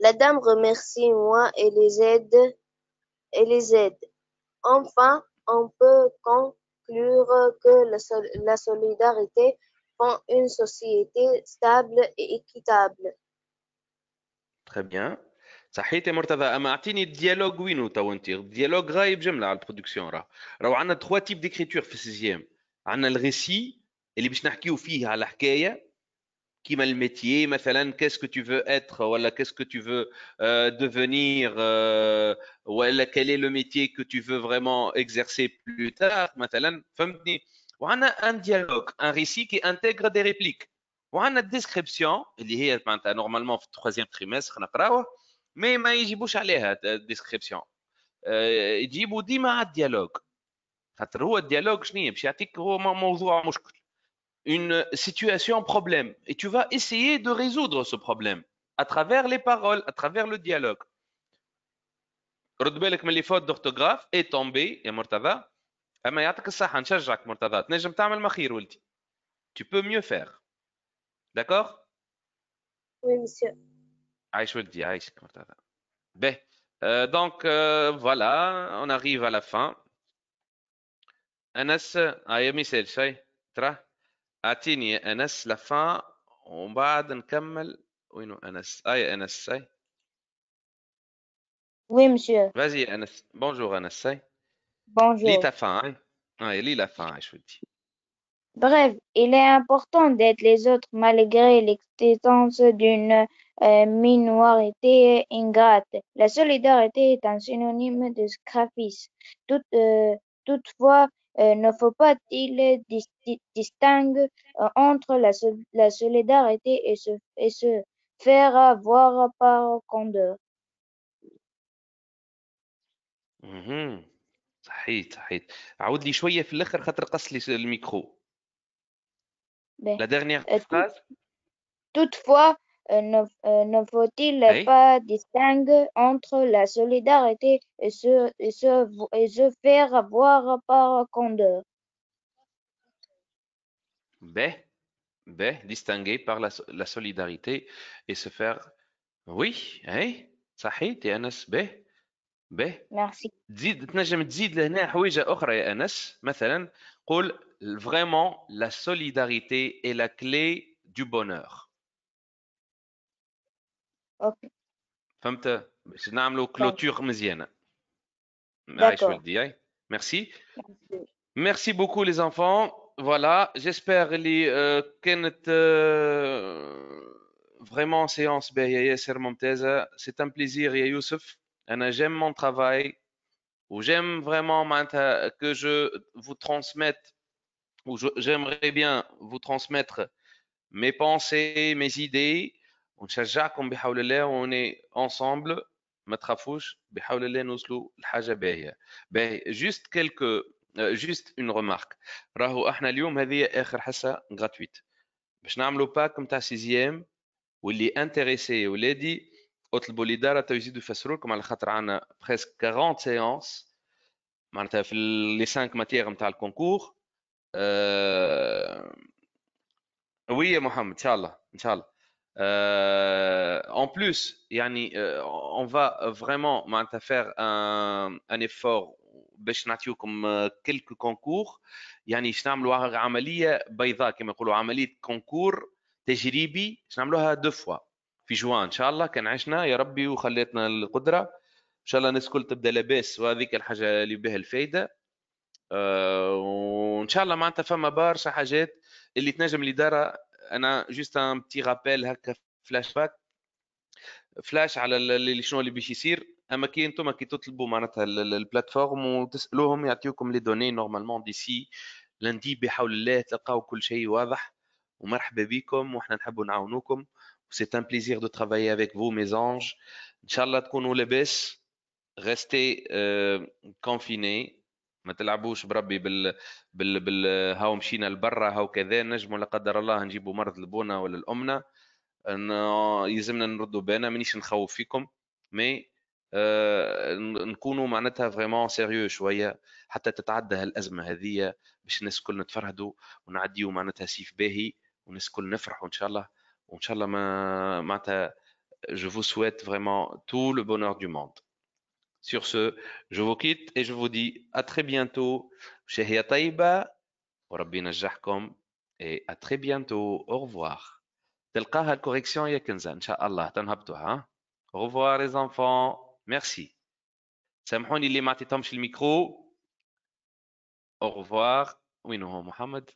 La dame remercie moi et les aide. Enfin, on peut conclure que la solidarité rend une société stable et équitable. Très bien. صحيت يا مرتضى، اما اعطيني الديالوج وينو تو انت؟ الديالوج غايب جمله على البرودكسيون. راهو عندنا 3 تيب ديكريتور في السيزيام. عندنا الريسي اللي باش نحكيو فيه على حكايه كيما الميتيي مثلا، qu'est-ce que tu veux être ولا qu'est-ce que tu veux devenir ولا quel est le métier que tu veux vraiment exercer plus tard مثلا، فهمتني؟ وعندنا ان ديالوج، ان ريسي qui intègre des répliques. وعندنا الديسكريبسيون اللي هي معناتها نورمالمون في التخوازيام تريمستر نقراوه، مي ما يجيبوش عليها الديسكريبسيون، يجيبوا ديما على الديالوج. خاطر هو الديالوج شنو باش يعطيك؟ هو موضوع مشكل، une situation problème, et tu vas essayer de résoudre ce problème à travers les paroles, à travers le dialogue. رد بالك من لي فوت d'orthographe et tombé يا مرتضى، اما يعطيك الصحة، نشجعك مرتضى، تنجم تعمل ما خير ولدي. Tu peux mieux faire. D'accord? Oui, monsieur. عايش ولدي، عايشك مرتضى. Ben, donc voilà, on arrive à la fin. أنس يا ميسيل شاي ترى اعطيني يا أنس la fin ومن بعد نكمل. وينو أنس؟ يا أنس هاي. Oui, monsieur. Vas-y Anas. Bonjour Anas. Lis Bonjour. ta fin. Hein? Lis la fin, je vous dis. Bref, il est important d'être les autres malgré l'existence d'une minorité ingrate. La solidarité est un synonyme de sacrifice. Toutefois, ne faut pas-il distinguer entre la solidarité et se faire avoir par candeur. صحيت. عاود لي شوية في الآخر خاطر قص لي الميكرو. Ben, La dernière phrase. Toutefois, ne faut-il pas distinguer entre la solidarité et se faire avoir par candeur? Distinguer par la solidarité et se faire. Oui, صحيت يا أنس. Merci. تنجم تزيد لهنا حويجة أخرى يا أنس، مثلا قول vraiment la solidarité est la clé du bonheur. Ok. فهمت؟ باش نعملوا كلوتور مزيانة. عايش D'accord. ولدي. Merci. Merci beaucoup les enfants. Voilà, j'espère اللي كانت vraiment séance باهية ياسر ممتازة. C'est un plaisir يا يوسف. أنا j'aime mon travail ou j'aime vraiment معناتها que je vous transmette ou j'aimerais bien vous transmettre mes pensées, mes idées. ونشجعكم بحول الله on est ensemble. ما تخافوش بحول الله نوصلوا لحاجة باهية. juste quelques juste une remarque. راهو احنا اليوم هذه اخر حصة gratuite باش نعملوا باك نتاع سيزيام، واللي انتريسي ولادي اطلبوا الاداره تو يزيدوا يفسروا لكم، على خاطر عندنا بريسك 40 سيونس معناتها في لي 5 ماتيير نتاع الكونكور. وي يا محمد ان شاء الله en plus يعني on va vraiment معناتها faire un effort باش نعطيوكم quelques concours. يعني باش نعملوا عمليه بيضاء كما يقولوا، عمليه كونكور تجريبي باش نعملوها 2 فوا في جوان ان شاء الله، كان عشنا يا ربي وخليتنا القدره ان شاء الله الناس الكل تبدا لاباس، وهذيك الحاجه اللي بها الفايده. وان شاء الله معناتها فما برشا حاجات اللي تنجم الاداره. انا جوست ان بتي رابيل هكا فلاش على اللي شنو اللي باش يصير. اما كي انتم كي تطلبوا معناتها البلاتفورم وتسالوهم يعطيوكم لي دوني نورمالمون ديسي لندي بحول الله تلقاو كل شيء واضح. ومرحبا بكم واحنا نحبوا نعاونوكم. سي ان بليزير دو ترافايي افيك فو مي زانج. ان شاء الله تكونوا لاباس. ريستي كونفيني، ما تلعبوش بربي بال هاو مشينا لبرا هاو كذا نجموا لا قدر الله نجيبوا مرض لبونا ولا الامنا، يلزمنا نردوا بالنا. مانيش نخوف فيكم، مي نكونوا معناتها فريمون سيريو شويه حتى تتعدى هالازمه هذه باش الناس الكل نتفرهدوا ونعديوا معناتها سيف باهي والناس الكل نفرحوا ان شاء الله وان شاء الله ما معناتها je vous souhaite vraiment tout le bonheur du monde. Sur ce, je vous quitte et je vous dis à très bientôt. شهية طيبة وربي ينجحكم et à très bientôt. Au revoir. تلقاها الكوريكسيون يا كنزة ان شاء الله تنهبطوها. Au revoir les enfants. Merci. سامحوني اللي ما عطيتهمش الميكرو. Au revoir. وينه هو محمد؟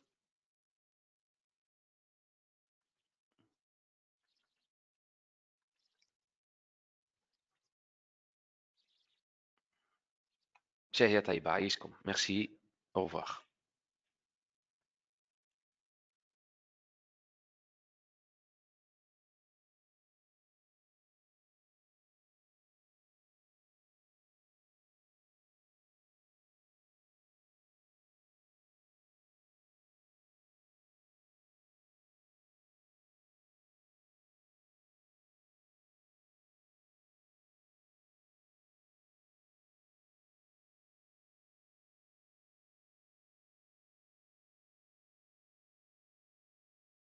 شهية طيبة عايشكم. Merci. Au revoir.